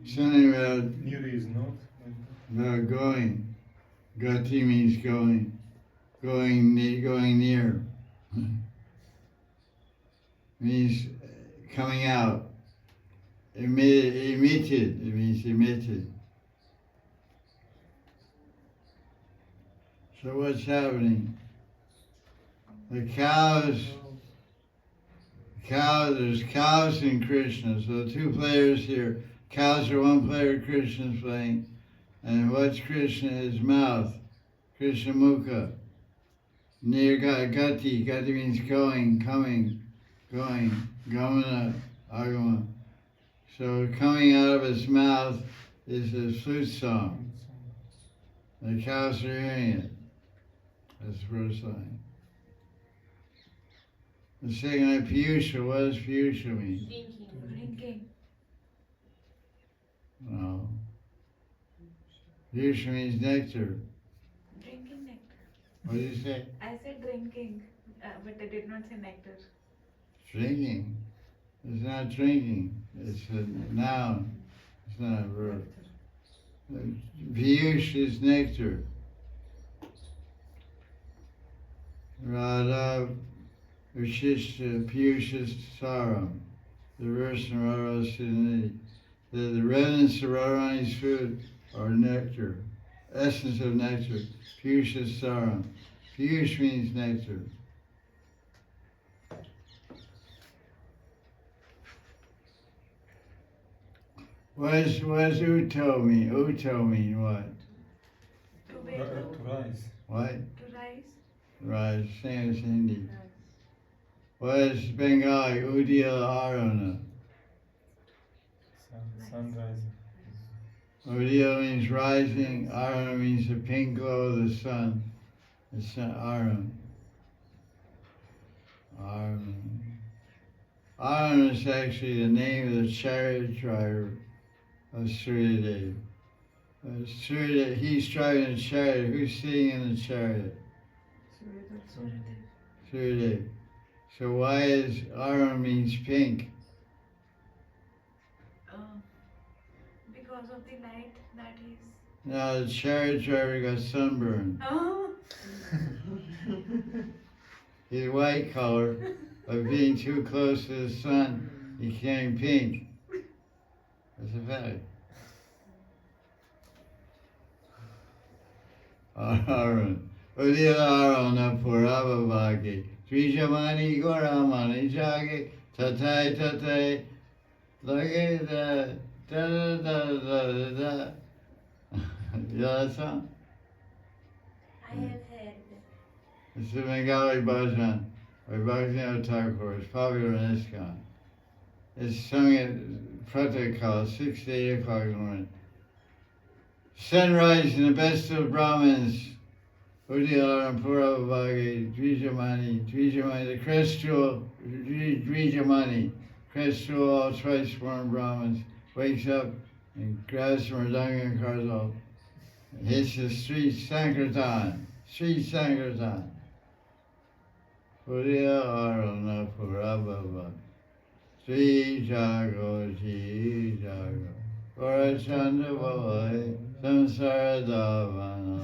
Something about Near is not. going. Gati means going. Going near. Means coming out. Emitted. It means emitted. So what's happening? The cows, there's cows in Krishna. So two players here. Cows are one player, Krishna's playing. And what's Krishna? His mouth. Krishna Mukha. Near Gati. Gati means going, coming, going. Gamana, Agama. So coming out of his mouth is a flute song. The cows are hearing it. That's the first line. The second line, Piyusha. What does Piyusha mean? Drinking. No. Piyusha means nectar. Drinking nectar. What do you say? I said drinking, but I did not say nectar. Drinking. It's not drinking. It's a noun. It's not a verb. Piyusha is nectar. Radha Vishishta Piyusha Saram. The verse in Radha the remnants of Radharani's food are nectar. Essence of nectar. Piyusha Saram. Piyush means nectar. What does Uto mean? Uto mean what? To wake up. To rise. What? To rise. Right, same as Hindi. Rise. West Bengali, Udiyala Aruna. Sunrise. Udiyala means rising, Aruna means the pink glow of the sun. The sun, Aruna. Aruna. Aruna is actually the name of the chariot driver of Suryadev. Suryadev, he's driving a chariot. Who's sitting in the chariot? Suryadev. So why is Aruna means pink? Because of the light that is. Now the chariot driver got sunburned. Oh. He's white color, but being too close to the sun, he became pink. That's a fact. Aruna. Udiyala Aruna Purabhavaki. Trijamani Goramani Jagi. Tatai Tatai. Lage da da da da da da. You know that song? I have heard. It's a Bengali bhajan by Bhaktivinoda Thakur. It's popular in ISKCON. It's sung at Pratah 6 to 8 o'clock in the morning. Sunrise in the best of Brahmins. Udiyala Purabhavagi, Dvijamani, the crest jewel, Dvijamani, crest jewel, all twice born Brahmins, wakes up and grabs from Mridanga Karzal, and hits the street Sankirtan. Udiyala Aruna Purabhavagi, Sri Jago, Ji Jago, Gorachanda Bhavai, Samsara Davana,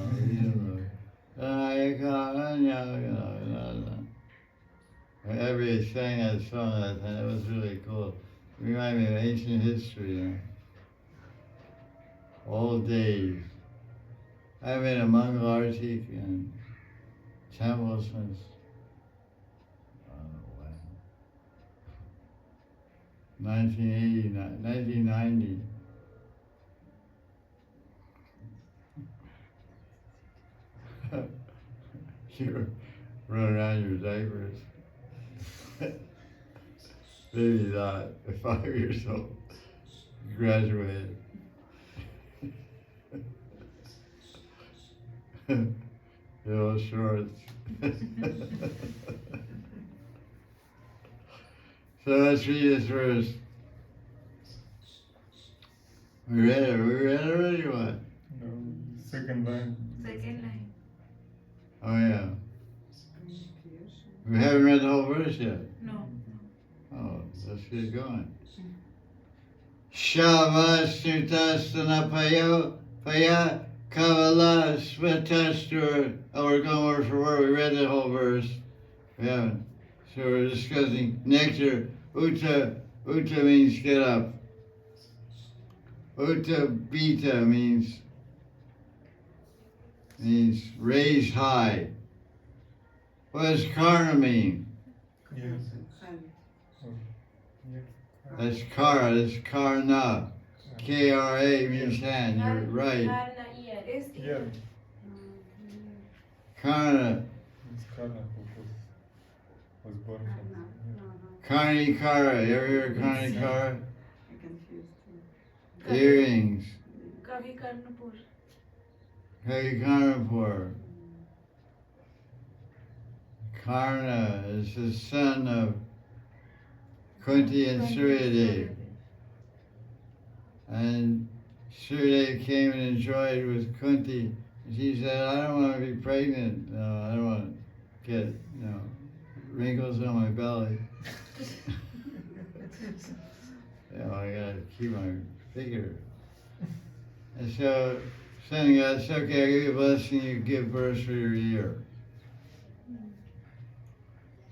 Everybody sang that song that time. It was really cool. It reminded me of ancient history, you know. Old days. I've been a Mongol Arctic in temple since 1990. You run around your diapers. Maybe not. At 5 years old, you graduated. Little shorts. So let's read this verse. We read it already, what? No, second line. Second line. Oh yeah. We haven't read the whole verse yet. No. Oh, let's get going. Shavasnutastana paya kavala svatastur. Oh, we're going word for word. We read the whole verse. We haven't. So we're discussing nectar. Uta means get up. Uta beta means raise high. What does karna mean? Yes. Oh, yeah. That's kara, that's karna. K-R-A means hand, you're right. Karna ear. Is Yeah. Karna, It's Karna who was born from. karni kara, you ever hear of karni kara? I confused too. Earrings. Kavi Karnapur. Hey, Karnapur. Karna is the son of Kunti and Suryadev. And Suryadev came and enjoyed with Kunti. And she said, I don't want to be pregnant. No, I don't want to get, wrinkles on my belly. I gotta keep my figure. And so, son God, it's okay, I'll give you a blessing, you give birth for your ear.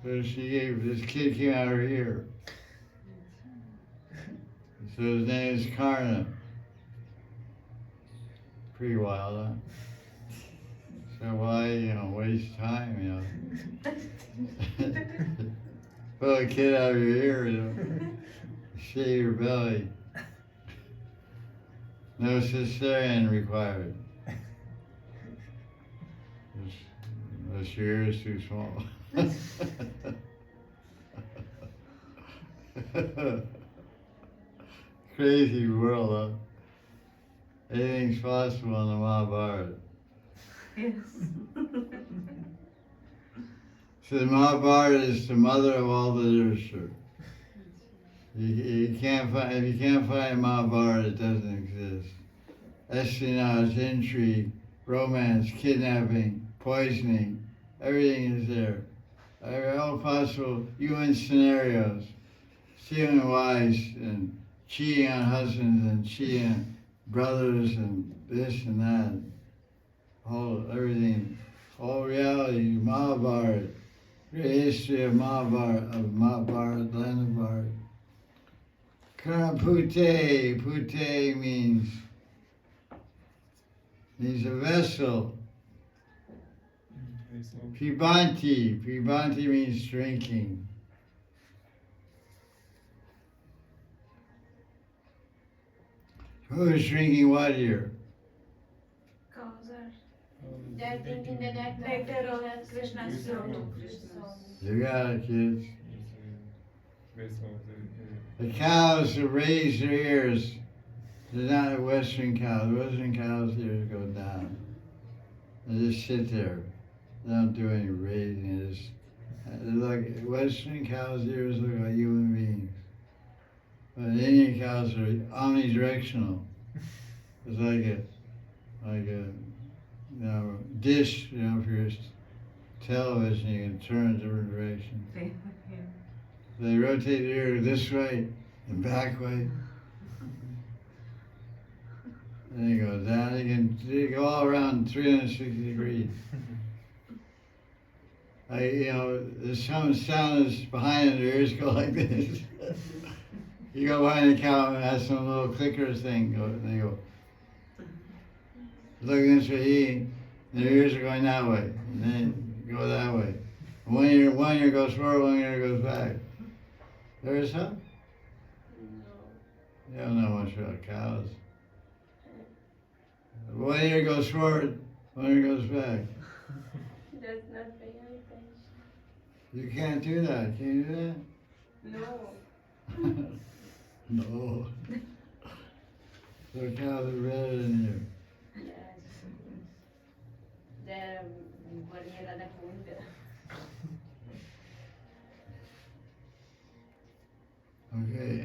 So this kid came out of her ear. So his name is Karna. Pretty wild, huh? So why, waste time, Pull a kid out of your ear, shave your belly. No cesarean required. Unless your ear is too small. Crazy world, huh? Anything's possible in the Mahabharata. Yes. So the Mahabharata is the mother of all the literature. You can't find, if you can't find Mahabharata, it doesn't exist. Espionage, intrigue, romance, kidnapping, poisoning, everything is there. All possible human scenarios. Stealing wives and cheating on husbands and cheating on brothers and this and that. Everything. All reality, Mahabharata. Great history of Mahabharata, land of Bharat. Karapute, pute means a vessel. Pibanti means drinking. Who is drinking what here? Cows are They are drinking the nectar nectar of of Krishna's Krishna's fruit. fruit. You got it, kids. Vessel of the The cows that raise their ears, they're not Western cows. Western cows' ears go down. They just sit there. They don't do any raising. They look, Western cows' ears look like human beings. But Indian cows are omnidirectional. It's like a dish, for your television, you can turn in different directions. They rotate the ear this way and back way. Then you go down, you go all around 360 degrees. There's some sound that's behind their ears go like this. You go behind the cow and it has some little clicker thing, and they go, looking this way, eating, and their ears are going that way, and then go that way. And one ear goes forward, one ear goes back. There's some? You don't know much about cows. One ear goes forward, one ear goes back. Does not pay attention. You can't do that. Can you do No. that? No. The cows are better than you. Yes. They're guardiera da hund. Okay.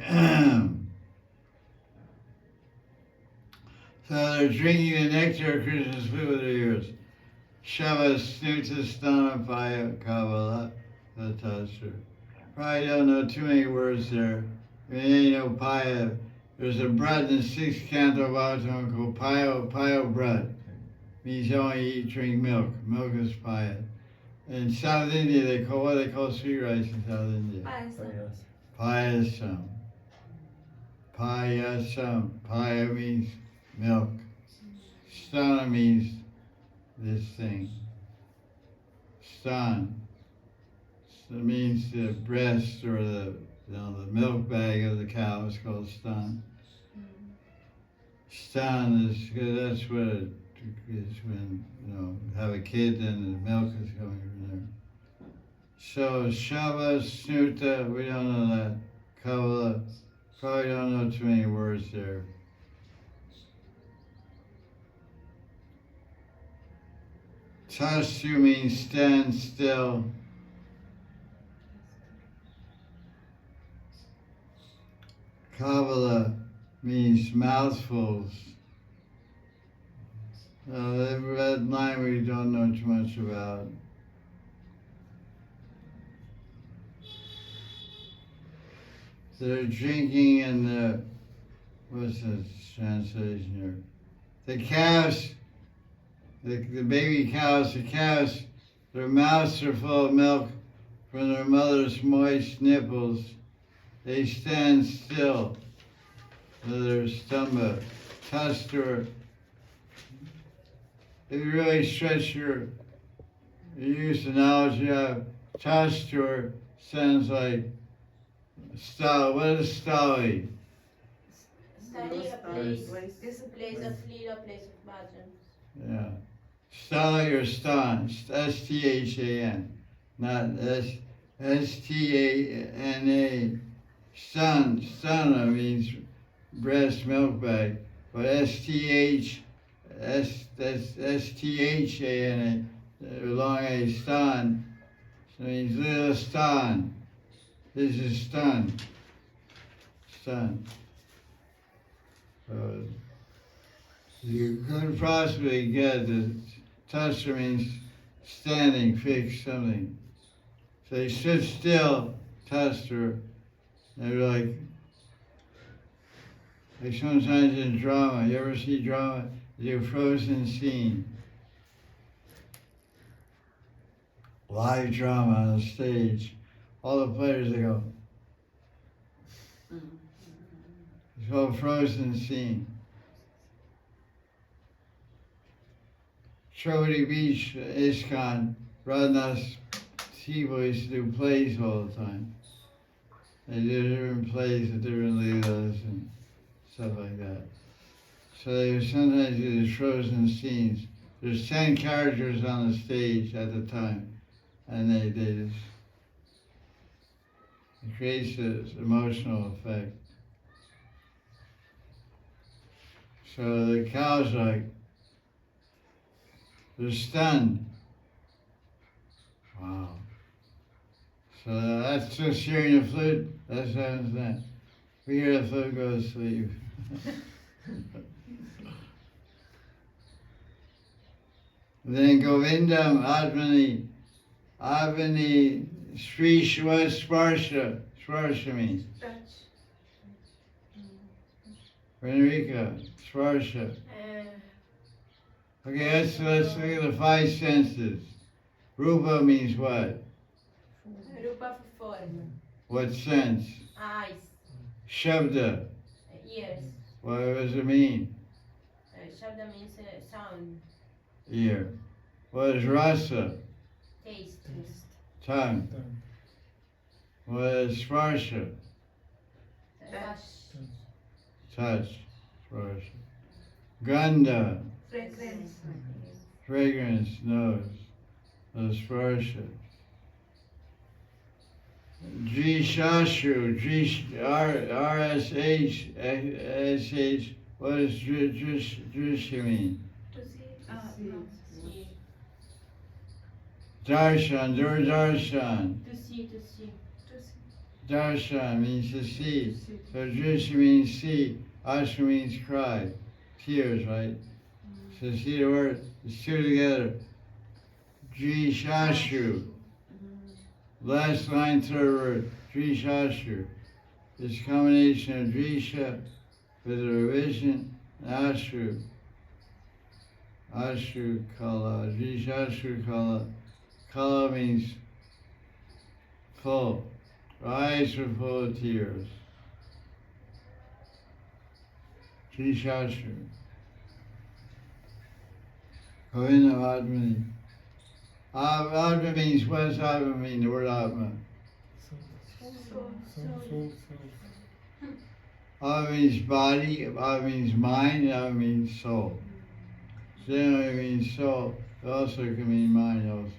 So they're drinking the nectar of Krishna's fruit with their ears. Shava Snuta Stana Paya Kavala Tatastra. Probably don't know too many words there. Paya. There's a bread in the 6th canto of Bhagavatam called Payo bread. Means you only drink milk. Milk is paya. In South India, what they call sweet rice in South India? Payasam. Payasam. Payasam. Paya means milk. Stana means this thing. Stan. It means the breast or the milk bag of the cow is called stan. Stan is, that's what it is when, have a kid and the milk is coming from there. So, Shava, Snuta, we don't know that. Kavala, probably don't know too many words there. Tastu means stand still. Kavala means mouthfuls. That red line we don't know too much about. They're drinking in the, what's the translation here? The calves, the baby cows, their mouths are full of milk from their mother's moist nipples. They stand still with their stomach, tustor. If you really stretch you use the analogy of tustor, sounds like style. What is stali? Study a place. This is a place of lila, place of bhajan. Yeah. Stali or stan, S-T-H-A-N, not S-T-A-N-A. Stana means breast milk bag, but STHANA, long A, stan, so it means little stan. This is stan. Stan. You couldn't possibly get the tastra means standing, fix something. So you sit still, tastra, and like sometimes in drama, you ever see drama? You do frozen scene. Live drama on the stage. All the players, they go. It's called frozen scene. Chowdhury Beach, ISKCON, Radha's people used to do plays all the time. They did different plays at different leelas and stuff like that. So they would sometimes do these frozen scenes. There's 10 characters on the stage at the time, and they just, it creates this emotional effect. So the cows like, they're stunned. Wow. So that's just hearing the flute. That's what I'm saying. We hear the flute go to sleep. Then Govindam Avani Sri Shiva Sparsha. Sparsha means. Touch. Venerika, Sparsha. Okay, let's look at the 5 senses. Rupa means what? Rupa form, What sense? eyes, Shabda, ears. what does it mean? Shabda means sound, Ear. What is rasa? taste, Tongue. What is sparsha? touch, Touch. Sparsha. Gandha, Fragrance. fragrance, nose. Sparsha. Drishashu, RSH, what does Drisha mean? To see. See. see, Darshan, Durdarshan. to see, To see. Darshan means to see. So Drisha means see. Asha means cry. Tears, right? So see the word, it's two together. Drishashu. Last line, third word, Drishashu. It's a combination of Drisha with a revision and Ashru. Ashru Kala, Drishashu Kala. Kala means full. Her eyes were full of tears. Drishashu. Govinda Atmani. Atma means, what does Atma mean, the word Atma? Atma means body, Atma means mind, Atma means soul. Generally it means soul, it also can mean mind also.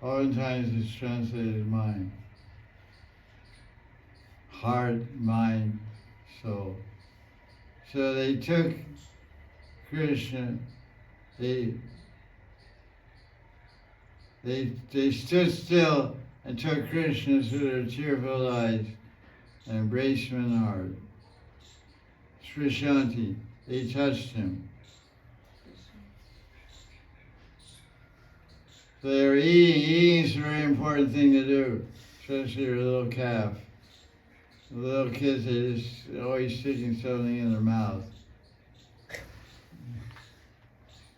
Oftentimes it's translated as mind. Heart, mind, soul. So they took Krishna, they stood still and took Krishna through their tearful eyes and embraced him in the heart. Srishanti, they touched him. So they were eating. Eating is a very important thing to do, especially your little calf. The little kids, they just always sticking something in their mouth.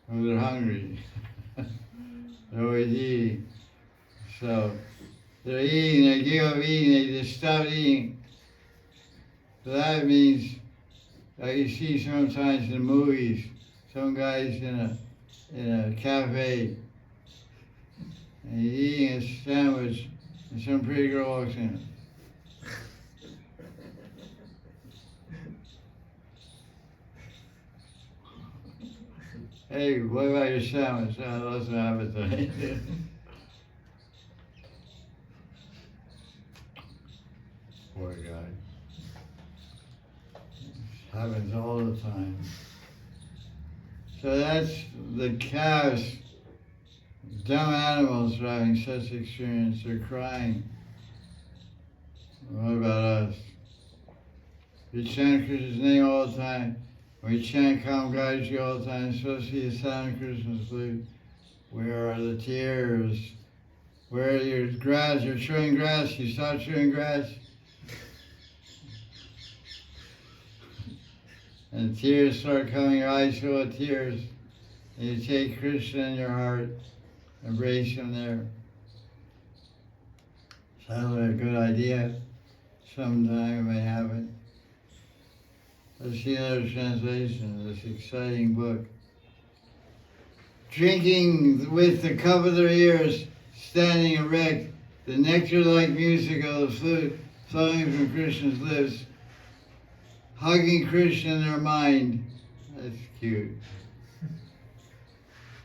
Or they're hungry. They're always eating. So they're eating, they give up eating, they just stop eating. So that means, like you see sometimes in movies, some guys in a cafe, and he's eating a sandwich, and some pretty girl walks in. Hey, what about your sandwich? I lost my appetite. Happens all the time. So that's the cows. Dumb animals are having such experience. They're crying. What about us? We chant Krishna's name all the time. We chant Kam Gayatri all the time, especially the sound of Krishna's flute. Where are the tears? Where are your grass? You're chewing grass. You stop chewing grass. And tears start coming, your eyes full of tears. And you take Krishna in your heart, embrace him there. Sounds like a good idea. Sometime it may happen. Let's see another translation of this exciting book. Drinking with the cup of their ears, standing erect, the nectar-like music of the flute flowing from Krishna's lips, hugging Krishna in their mind. That's cute.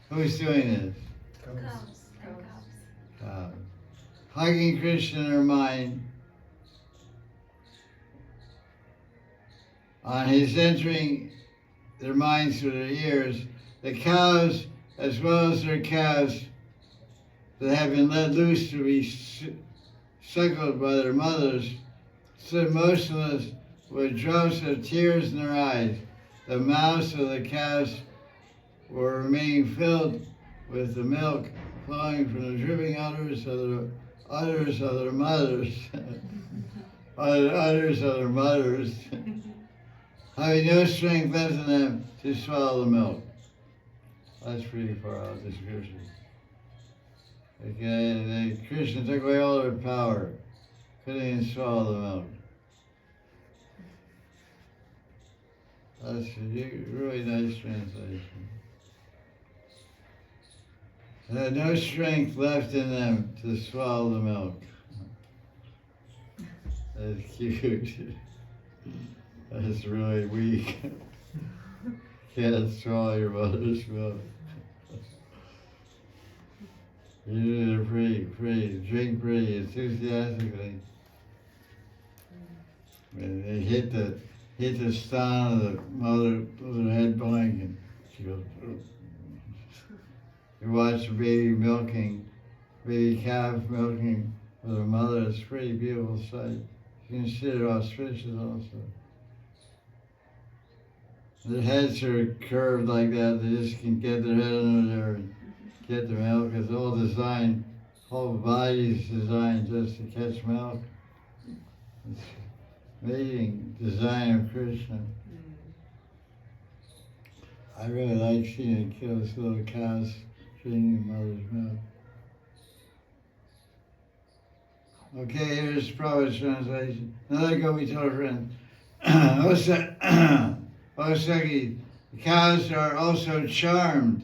Who's doing this? Cows. Hugging Krishna in their mind. On his entering their minds through their ears, the cows, as well as their calves that have been let loose to be suckled by their mothers, stood motionless with drops of tears in their eyes. The mouths of the calves were remaining filled with the milk flowing from the dripping udders of their mothers. Udders of their mothers. Having no strength left in them to swallow the milk. That's pretty far out, this Krishna. Okay, Krishna took away all their power. Couldn't even swallow the milk. That's a really nice translation. They had no strength left in them to swallow the milk. That's cute. That's really weak. Can't swallow your mother's milk. You do it free, drink free, enthusiastically. And they hit the stone of the mother with her head blank, and she goes. You watch a baby calf milking with her mother. It's a pretty beautiful sight. You can see it auspicious also. Their heads are curved like that. They just can get their head under there and get the milk. It's all designed, whole body's designed just to catch milk. It's amazing design of Krishna. I really like seeing those little cows drinking mother's milk. Okay, here's Prabhupada's translation. Another Gopi told a friend, Osaki, the cows are also charmed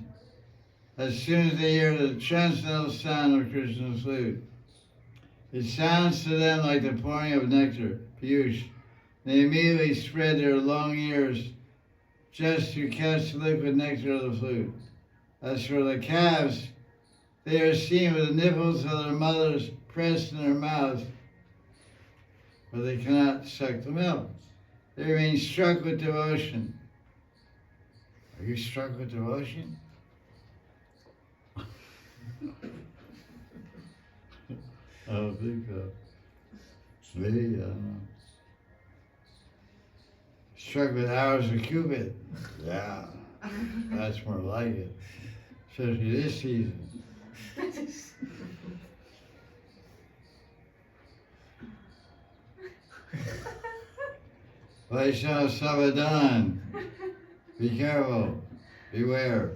as soon as they hear the transcendental sound of Krishna's flute. It sounds to them like the pouring of nectar, piyush. They immediately spread their long ears just to catch the liquid nectar of the flute. As for the calves, they are seen with the nipples of their mothers pressed in their mouths, but they cannot suck the milk. They remain struck with devotion. Are you struck with devotion? I don't think so. Maybe, I don't know. Struck with arrows of Cupid. Yeah, that's more like it. Especially this season. Vaishnav Savadan. Be careful. Beware.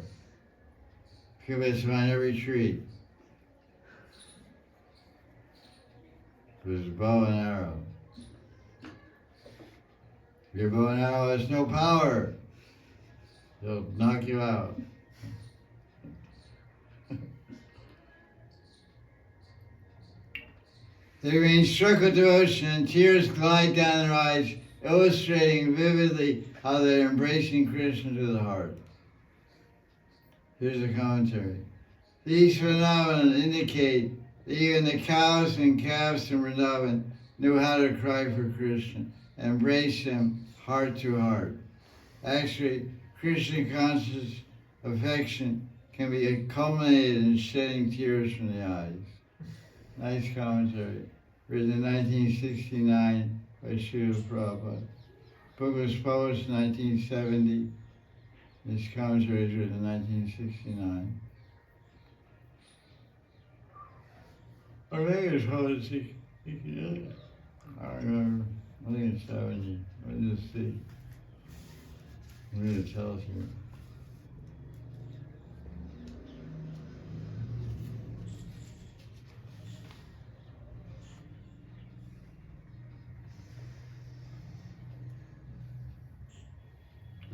Cupid's on every tree. With his bow and arrow. Your bow and arrow has no power. They'll knock you out. They remain struck with devotion, and tears glide down their eyes, illustrating vividly how they're embracing Krishna to the heart. Here's a commentary. These phenomena indicate that even the cows and calves in Vrindavan knew how to cry for Krishna and embrace him heart to heart. Actually, Krishna conscious affection can be culminated in shedding tears from the eyes. Nice commentary, written in 1969 by Srila Prabhupada. Book was published in 1970. This commentary was written in 1969. Or maybe it was published I don't remember. I think it's 70. Let me just see. What did it tell us here?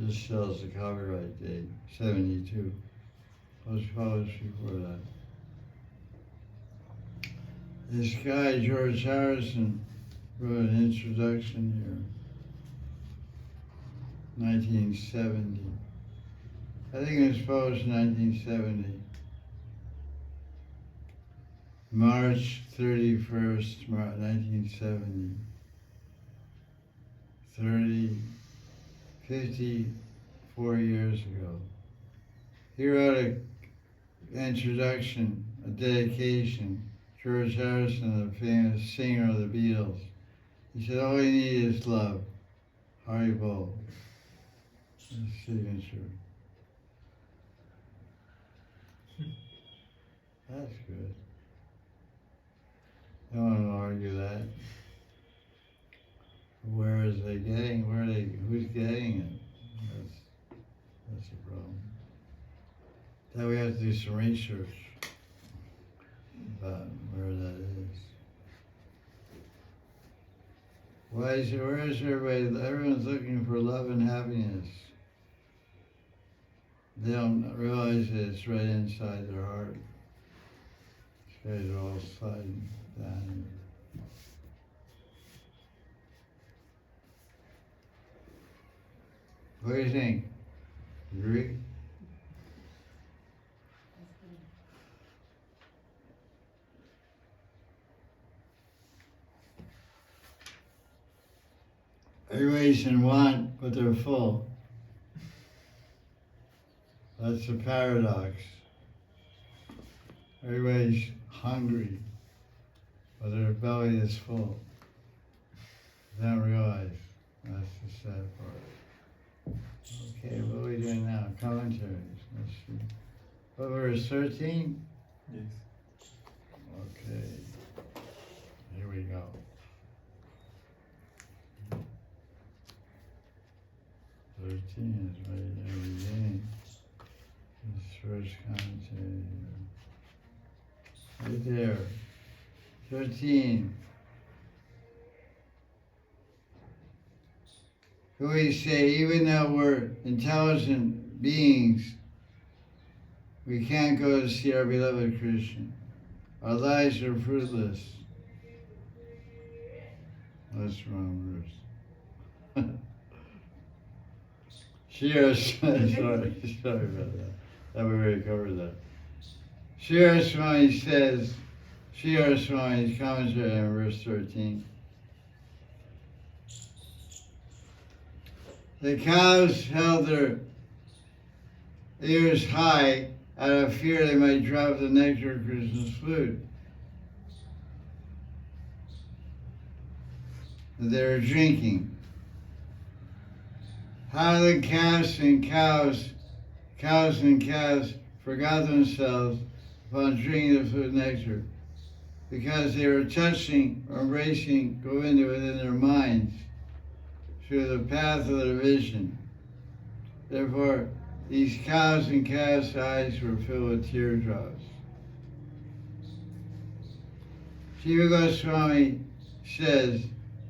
This shows the copyright date, 72. It was published before that. This guy, George Harrison, wrote an introduction here, 1970. I think it was published in 1970. March 31st, 1970. 54 years ago. He wrote an introduction, a dedication. George Harrison, the famous singer of the Beatles. He said, all you need is love. Haribol. His signature. That's good. I don't want to argue that. Where is they getting? Who's getting it? That's the problem. Then we have to do some research about where that is. Where is everybody? Everyone's looking for love and happiness. They don't realize that it's right inside their heart. These guys are all sliding down. What do you think? Agree? Everybody's in want, but they're full. That's the paradox. Everybody's hungry, but their belly is full. They don't realize. That's the sad part. Okay, what are we doing now? Commentaries. Let's see. What, verse 13? Yes. Okay. Here we go. Is right there beginning. This first commentary. Right there. 13. Who we say, even though we're intelligent beings, we can't go to see our beloved Krishna. Our lives are fruitless. That's the wrong verse. sorry about that. That we already covered that. Sri Swami says, Sri Swami's commentary on verse 13. The cows held their ears high out of fear they might drop the nectar of Krishna's flute that they were drinking. How the cows and calves forgot themselves upon drinking the flute nectar, because they were touching or embracing Govinda within their minds through the path of their vision. Therefore, these cows and calves' eyes were filled with teardrops. Jiva Goswami says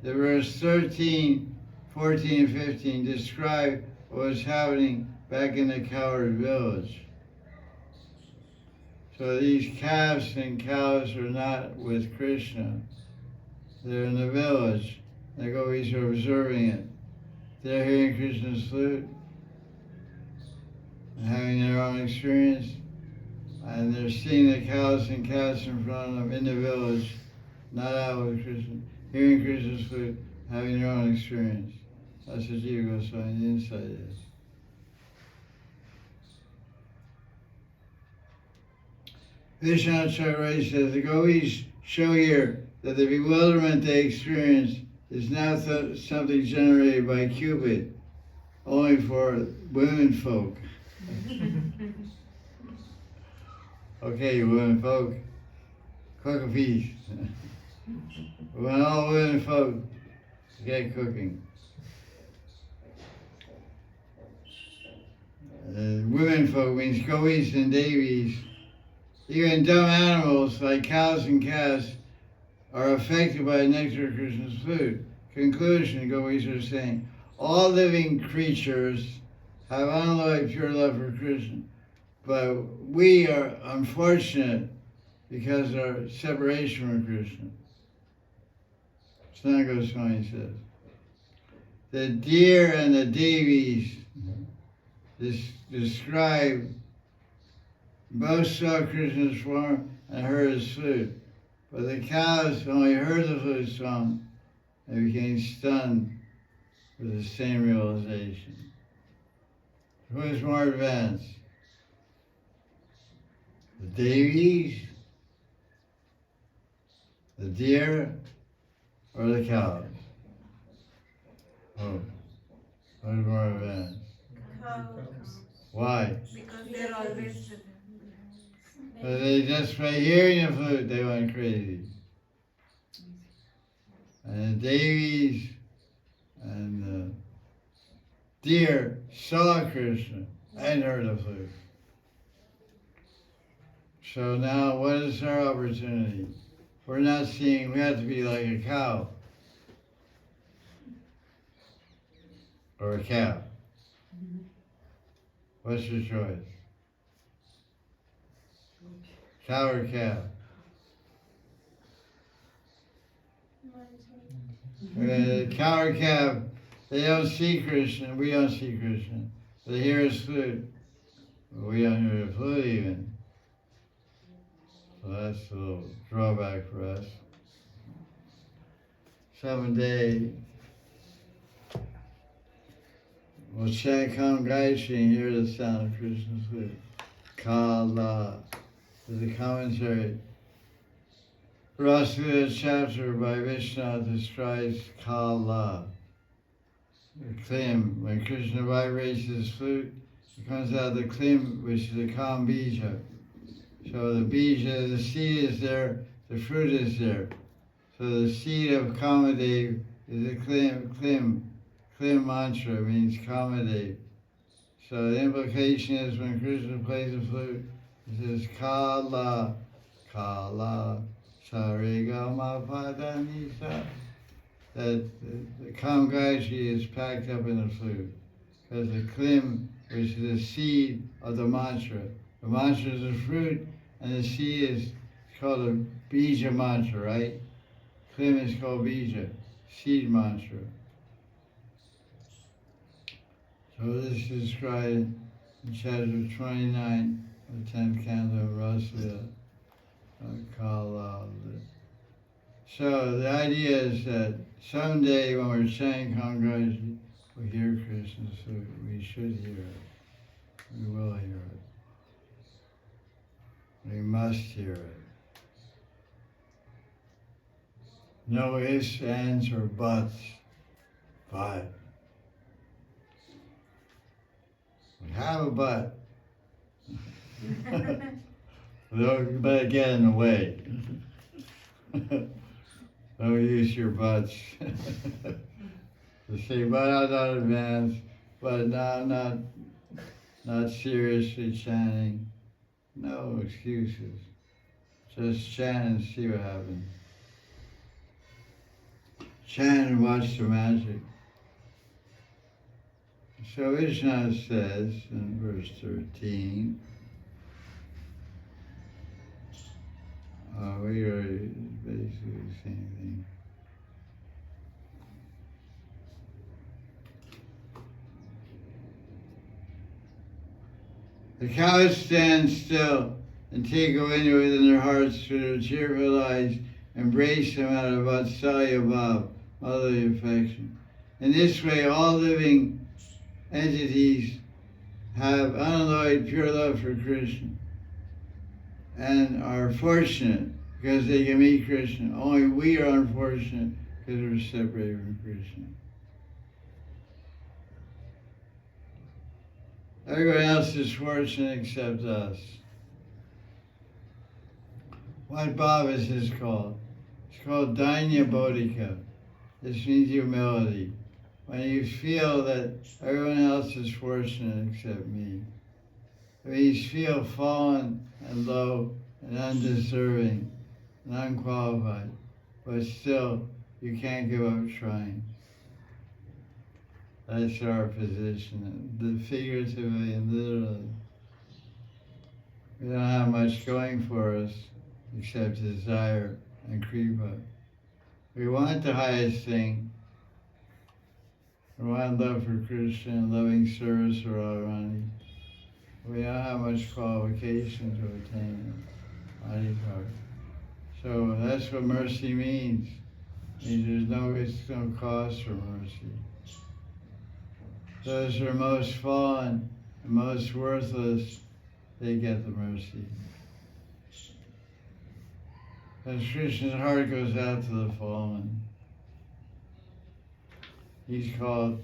that verse 13, 14, and 15 describe what was happening back in the cowherd village. So these calves and cows are not with Krishna. They're in the village. The gopis are observing it. They're hearing Krishna's flute and having their own experience. And they're seeing the cows and calves in front of them in the village, not out with Krishna, hearing Krishna's flute, having their own experience. That's what Jiva Goswami, the insight is. Vishnu Chakravarti says, the gopis show here that the bewilderment they experience is not something generated by Cupid, only for women folk. Okay, you women folk, cook a piece. When all women folk get cooking. Women folk means gopis and devis. Even dumb animals like cows and calves are affected by nectar of Krishna's food. Conclusion, gopis are saying, all living creatures have unalloyed pure love for Krishna, but we are unfortunate because of our separation from Krishna. Sanatana Goswami says, the deer and the devis describe both saw Krishna's form and heard his flute, but the cows only heard the flute song and became stunned with the same realization. Who is more advanced? The devis, the deer, or the cows? Oh, who is more advanced? Cows. Why? Because they're always with him. But they just by hearing the flute, they went crazy. And the devis and the deer saw Krishna and heard the flute. So now what is our opportunity? We're not seeing, we have to be like a cow. Or a calf. What's your choice? Cow or calf? Cow or calf, they don't see Krishna, we don't see Krishna. They hear his flute, but we don't hear the flute even. So that's a little drawback for us. Someday, we'll chant Kam Gayatri and hear the sound of Krishna's flute. Kala. There's a commentary. Rasula chapter by Vishnu describes Kala. The klim. When Krishna vibrates his flute, it comes out the klim, which is the Kam Bija. So the bija, the seed is there, the fruit is there. So the seed of Kamadev is a klim mantra, means Kamadev. So the implication is when Krishna plays the flute, he says Kala, Kala, Sarigama Padanisa. That the Kam Gayatri is packed up in the flute. Because the klim, which is the seed of the mantra. The mantra is the fruit, and the seed is called a bija mantra, right? Klim is called bija, seed mantra. So this is described in chapter 29 of the 10th canto of Rasa Kala. So the idea is that someday when we're chanting Kam Gayatri, we hear Krishna's flute. We should hear it. We will hear it. We must hear it. No ifs, ands, or buts, but we have a but. Don't better get in the way. Don't use your buts. To say, but I'm not advanced, but no, not seriously chanting. No excuses. Just chant and see what happens. Chant and watch the magic. So Vishnu says in verse 13, we are basically the same thing. The cows stand still and take Venu within their hearts through their tearful eyes, embrace him out of Vatsalya Bhav, motherly affection. In this way, all living entities have unalloyed pure love for Krishna and are fortunate because they can meet Krishna. Only we are unfortunate because we're separated from Krishna. Everyone else is fortunate except us. What bhava is this called? It's called Dainya Bodhika. This means humility. When you feel that everyone else is fortunate except me. It means feel fallen and low and undeserving and unqualified, but still you can't give up trying. That's our position, figuratively and literally. We don't have much going for us except desire and kripa. We want the highest thing. We want love for Krishna and loving service for Radharani. We don't have much qualification to attain Adhikar. So that's what mercy means. It means there's no cost for mercy. Those who are most fallen and most worthless, they get the mercy. Because Krishna's heart goes out to the fallen. He's called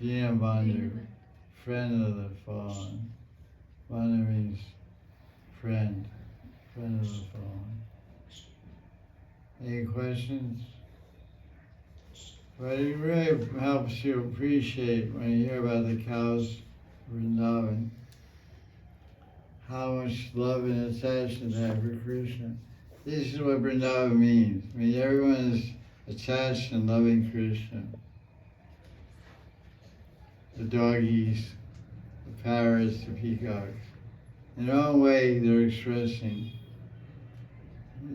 Dinabandhu, friend of the fallen. Bandhu means friend of the fallen. Any questions? But it really helps you appreciate when you hear about the cows of Vrindavan, how much love and attachment they have for Krishna. This is what Vrindavan means. I mean, everyone is attached and loving Krishna. The doggies, the parrots, the peacocks. In their own way, they're expressing.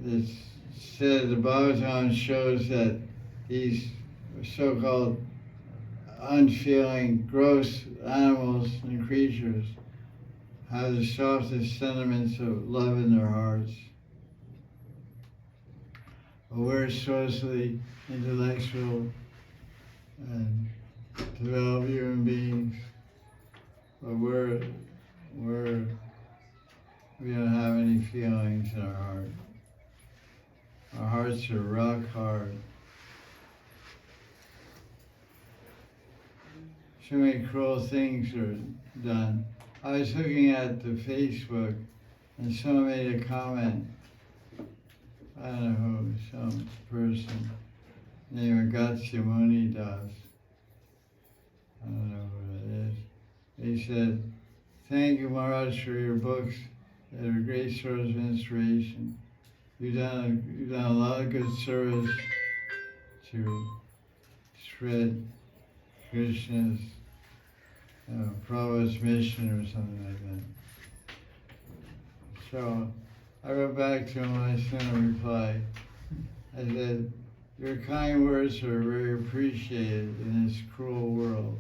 It's said the Bhagavatam shows that these so-called unfeeling, gross animals and creatures have the softest sentiments of love in their hearts. But we're socially intellectual and developed human beings, but we don't have any feelings in our heart. Our hearts are rock hard. So many cruel things are done. I was looking at the Facebook and someone made a comment. I don't know who, some person named Gatsyamuni Das. I don't know who that is. He said, "Thank you, Maharaj, for your books. They're a great source of inspiration. You've done a lot of good service to spread Krishna's Prabhupada's mission," or something like that. So I wrote back to him and I sent a reply. I said, "Your kind words are very appreciated in this cruel world."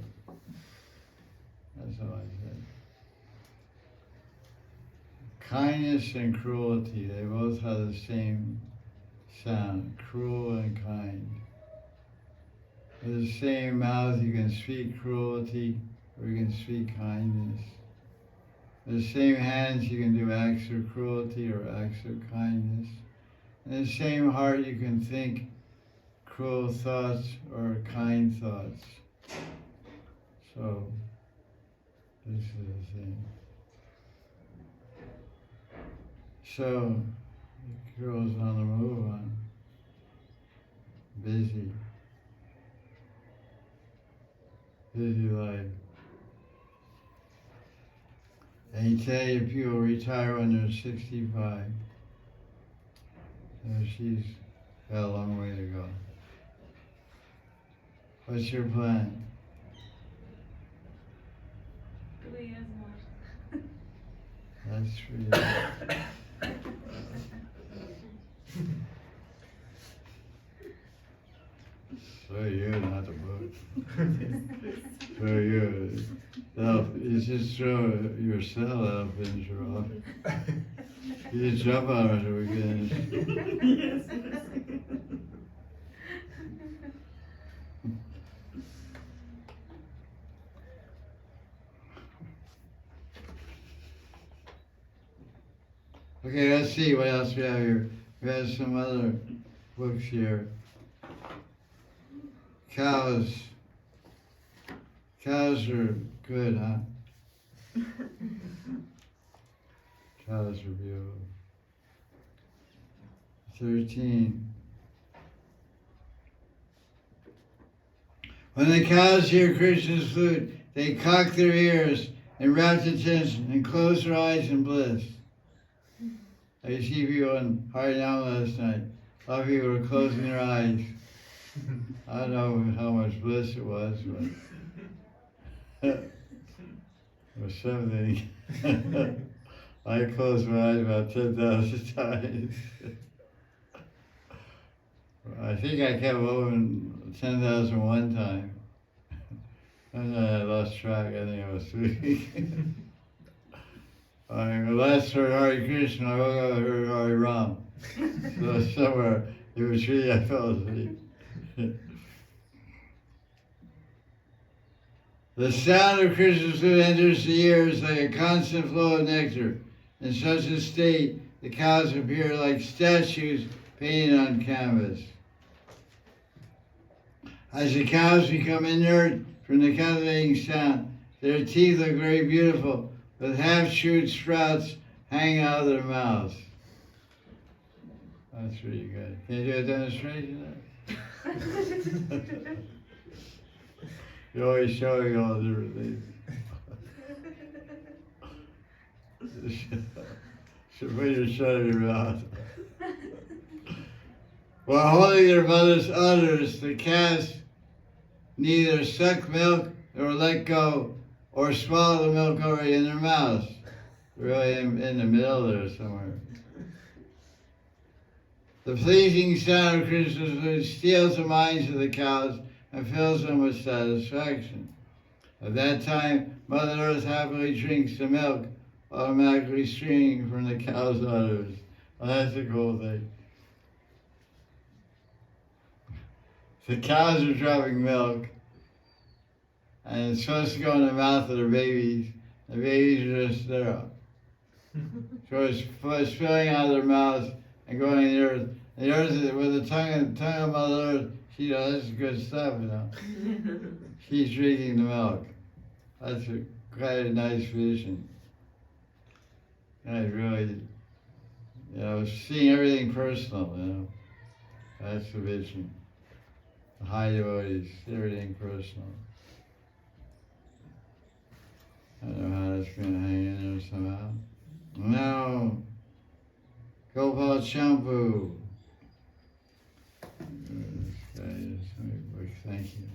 That's all I said. Kindness and cruelty, they both have the same sound, cruel and kind. With the same mouth you can speak cruelty or you can speak kindness. With the same hands you can do acts of cruelty or acts of kindness. In the same heart you can think cruel thoughts or kind thoughts. So, this is the thing. So, the girl's on the move, busy life. And today people retire when they're 65. So she's got a long way to go. What's your plan? 2 years more. That's for you. So you, not the book. So you. You just throw yourself out and you're off. You just jump on it or we finish. Yes. Okay, let's see what else we have here. We have some other books here. Cows. Cows are good, huh? Cows are beautiful. 13. When the cows hear Krishna's flute, they cock their ears and rapt attention and close their eyes in bliss. I see people in Harinam last night. A lot of people were closing their eyes. I don't know how much bliss it was, but it was something. I closed my eyes about 10,000 times. I think I kept open 10,001 time. And then I lost track. I think I was 3. I last heard Hare Krishna, I woke up and heard Hare Ram. So somewhere in between I fell asleep. The sound of Krishna's flute enters the ears like a constant flow of nectar. In such a state, the cows appear like statues painted on canvas. As the cows become inert from the captivating sound, their teeth look very beautiful, with half-chewed sprouts hanging out of their mouths. That's really good. Can you do a demonstration of that? You're always showing all the different things. Should put your shut in your mouth. While holding their mother's udders, the calves neither suck milk nor let go or swallow the milk already in their mouths. Really in the middle there somewhere. The pleasing sound of Krishna's flute steals the minds of the cows and fills them with satisfaction. At that time, Mother Earth happily drinks the milk, automatically streaming from the cow's udders. Well, that's a cool thing. The cows are dropping milk, and it's supposed to go in the mouth of their babies. The babies are just there. So it's spilling out of their mouths and going in the earth. The earth, with the tongue of Mother Earth, she knows this is good stuff, you know. She's drinking the milk. That's quite a nice vision. And I really, seeing everything personal, That's the vision. The high devotees, everything personal. I don't know how that's going to hang in there somehow. Now, Gopal shampoo. This guy is thank you.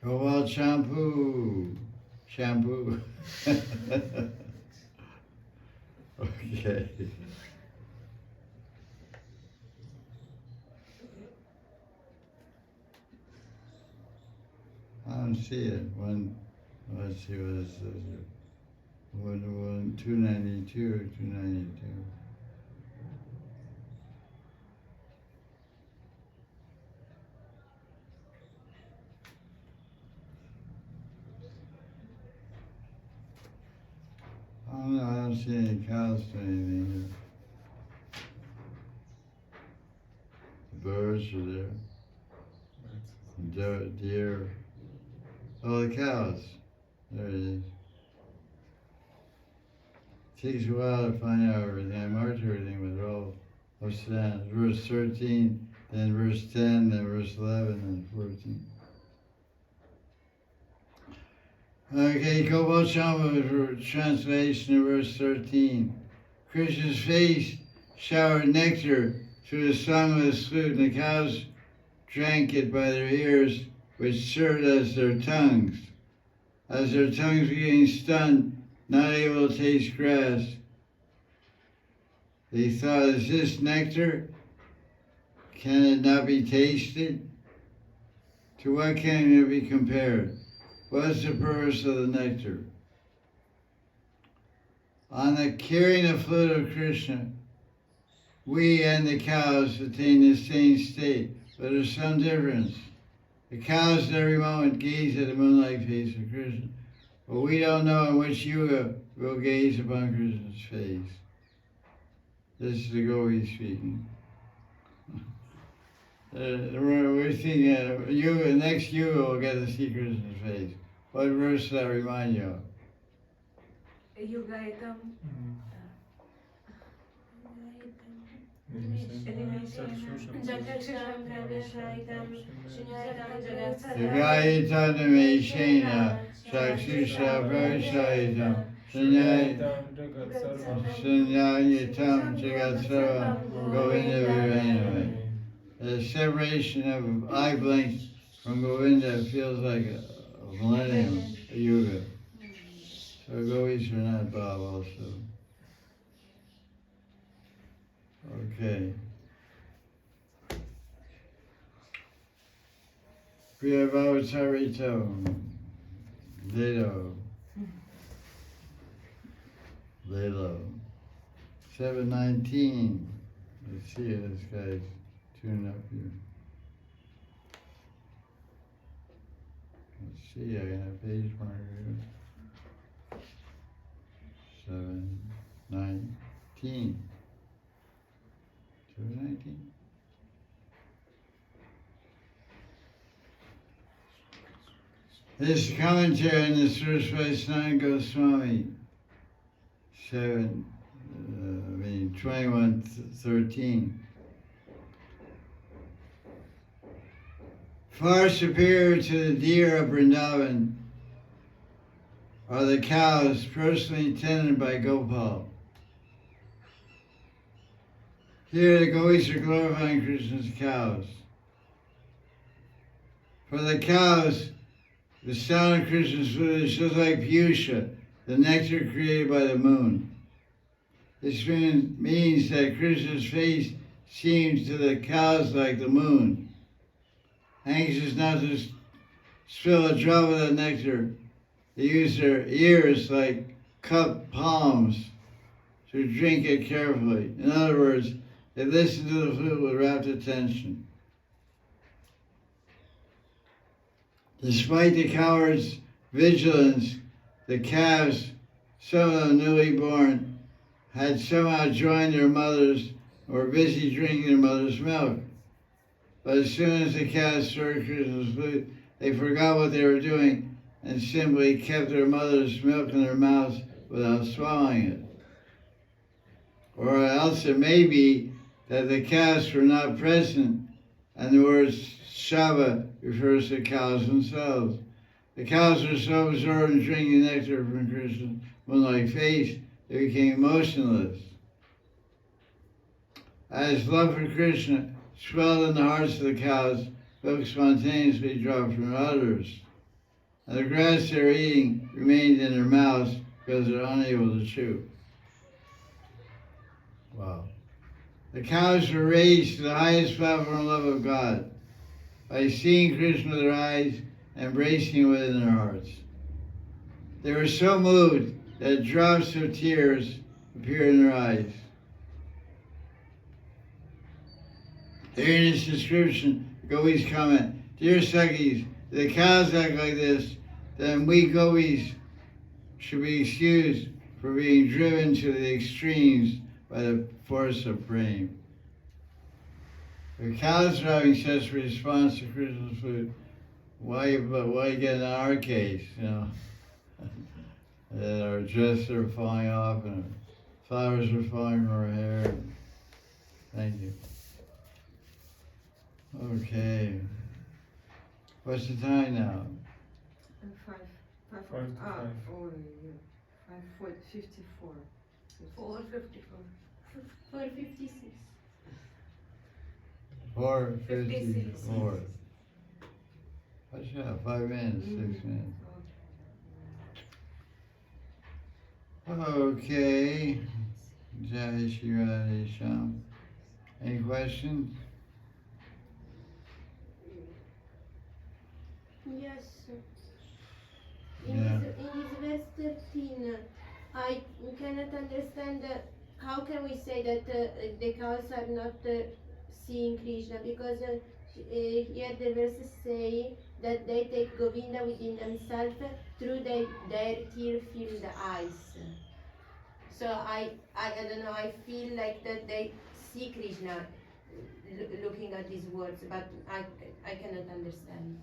Gopal shampoo. Shampoo. Okay. I don't see it. Let's see what it says here. 292 or 292. I don't see any cows or anything here. The birds are there. Deer. Oh, the cows. There it is. It takes a while to find out everything. I marked everything with all of stands. Verse 13, then verse 10, then verse 11, and 14. Okay, Gopal Shambhu translation of verse 13. Krishna's face showered nectar through the song of his flute, and the cows drank it by their ears, which served as their tongues. As their tongues were getting stunned, not able to taste grass, they thought, is this nectar? Can it not be tasted? To what can it be compared? What's the purpose of the nectar? On the carrying the flute of Krishna, we and the cows attain the same state, but there's some difference. The cows at every moment gaze at the moonlight face of Krishna, But we don't know in which yuga we'll gaze upon Krishna's face. This is the Gopi speaking. We're thinking yuga, next yuga we'll get to see Krishna's face. What verse does that remind you of? Yuga item. Jagayitam Meshena Chakshusha Prashaitam Sanyayitam Jagatsarvam Govinda Virenave. The separation of eye blinks from Govinda feels like a millennium, a yuga. So Gopis are not Bob also. Okay. Priyavatarito. Lelo. 719. Let's see if this guy's tuned up here. Let's see, I got a page marker here. 719. 719. This commentary on the source by Sanat Goswami, 21:13. Far superior to the deer of Vrindavan are the cows personally tended by Gopal. Here the Gopis are glorifying Krishna's cows. For the cows, the sound of Krishna's flute is just like Piyusha, the nectar created by the moon. This means that Krishna's face seems to the cows like the moon. Anxious not to spill a drop of that nectar, they use their ears like cupped palms to drink it carefully. In other words, they listen to the flute with rapt attention. Despite the coward's vigilance, the calves, some of them newly born, had somehow joined their mothers and were busy drinking their mother's milk. But as soon as the calves heard Krishna's flute, they forgot what they were doing and simply kept their mother's milk in their mouths without swallowing it. Or else it may be that the calves were not present and the word Shava refers to cows themselves. The cows were so absorbed in drinking nectar from Krishna's moon-like face, they became motionless. As love for Krishna swelled in the hearts of the cows, milk spontaneously dropped from udders, and the grass they were eating remained in their mouths because they're unable to chew. Wow. The cows were raised to the highest platform love of God by seeing Krishna with their eyes and embracing him within their hearts. They were so moved that drops of tears appeared in their eyes. Hearing this description, Gopis comment, "Dear Sakhis, if the cows act like this, then we Gopis should be excused for being driven to the extremes by the force of prema." If cows are having such a response to Krishna's flute, why get in our case, you know? That our dresses are falling off and our flowers are falling from our hair. Thank you. Okay. What's the time now? 5. 5 to 5. Oh, yeah. 5:54. 4:54. 4:56. 4:54. What's that? 5 minutes, 6 minutes. Okay. Jai Shri Radhe Shyam. Any questions? Yes. Yeah. In this verse 13, I cannot understand how can we say that the cows are not seeing Krishna, because here the verses say that they take Govinda within themselves through their tear-filled eyes. So I don't know, I feel like that they see Krishna looking at these words, but I cannot understand.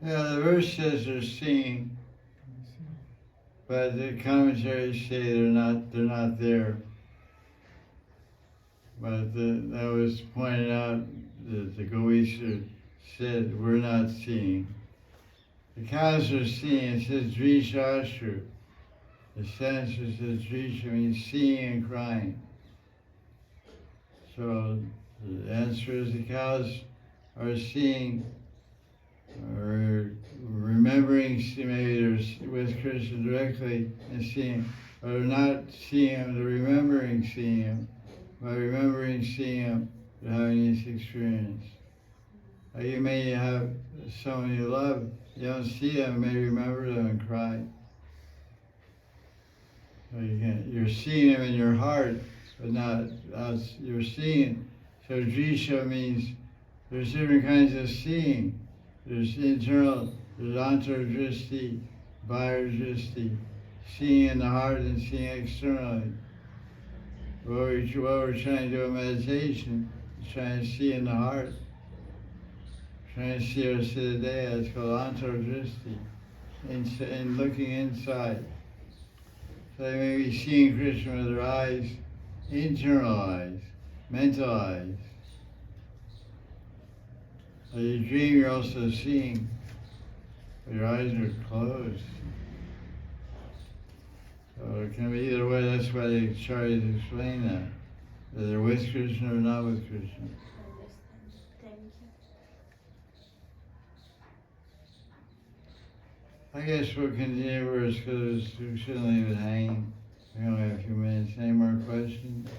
Yeah, the verse says they're seeing, but the commentaries say they're not there. But that was pointed out that the Goisha said we're not seeing. The cows are seeing. It says Drisha Ashru. The sentence says Drisha means seeing and crying. So the answer is the cows are seeing, or remembering, maybe they're with Krishna directly and seeing, but they're not seeing him, they're remembering seeing him. By remembering seeing him, they're having this experience. Like you may have someone you love, you don't see them, you may remember them and cry. So you're seeing them in your heart, but not as you're seeing. So Drisha means there's different kinds of seeing. There's internal, there's antardristi, bahardristi, seeing in the heart and seeing externally. What we're trying to do in meditation is trying to see in the heart. Trying to see our Siddhadeha, it's called antardristi, and looking inside. So they may be seeing Krishna with their eyes, internal eyes, mental eyes. As you dream, you're also seeing, but your eyes are closed. So it can be either way. That's why they try to explain that. Whether they're with Krishna or not with Krishna. Thank you. I guess we'll continue verse because we shouldn't leave it hanging. We only have a few minutes. Any more questions?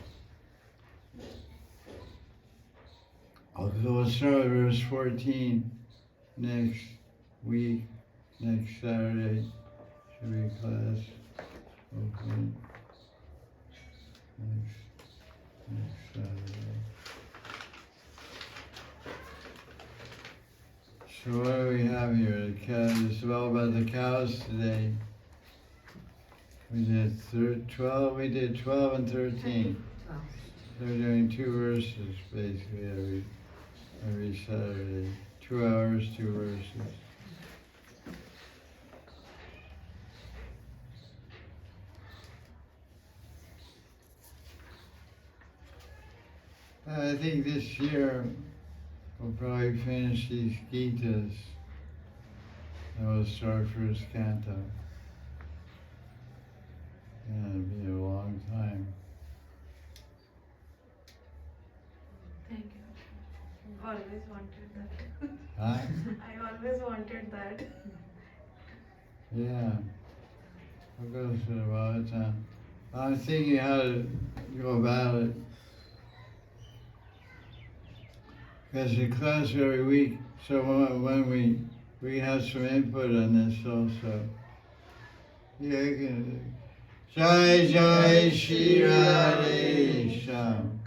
We'll start with verse 14 next week, next Saturday. Should be class. Okay. Next Saturday. So what do we have here? The cows. It's all about the cows today. We did 12. We did 12 and 13. They're doing 2 verses basically every Saturday. 2 hours, 2 verses. I think this year we'll probably finish these Gitas, and we'll start first Canto. Yeah, it'll be a long time. Thank you. Always wanted that. Huh? I always wanted that. Yeah. I'll go through it all the time. I'm thinking how to go about it. Because the class every week, so when we have some input on this also. Yeah, you can. Jai Jai Shri Radhe Shyam.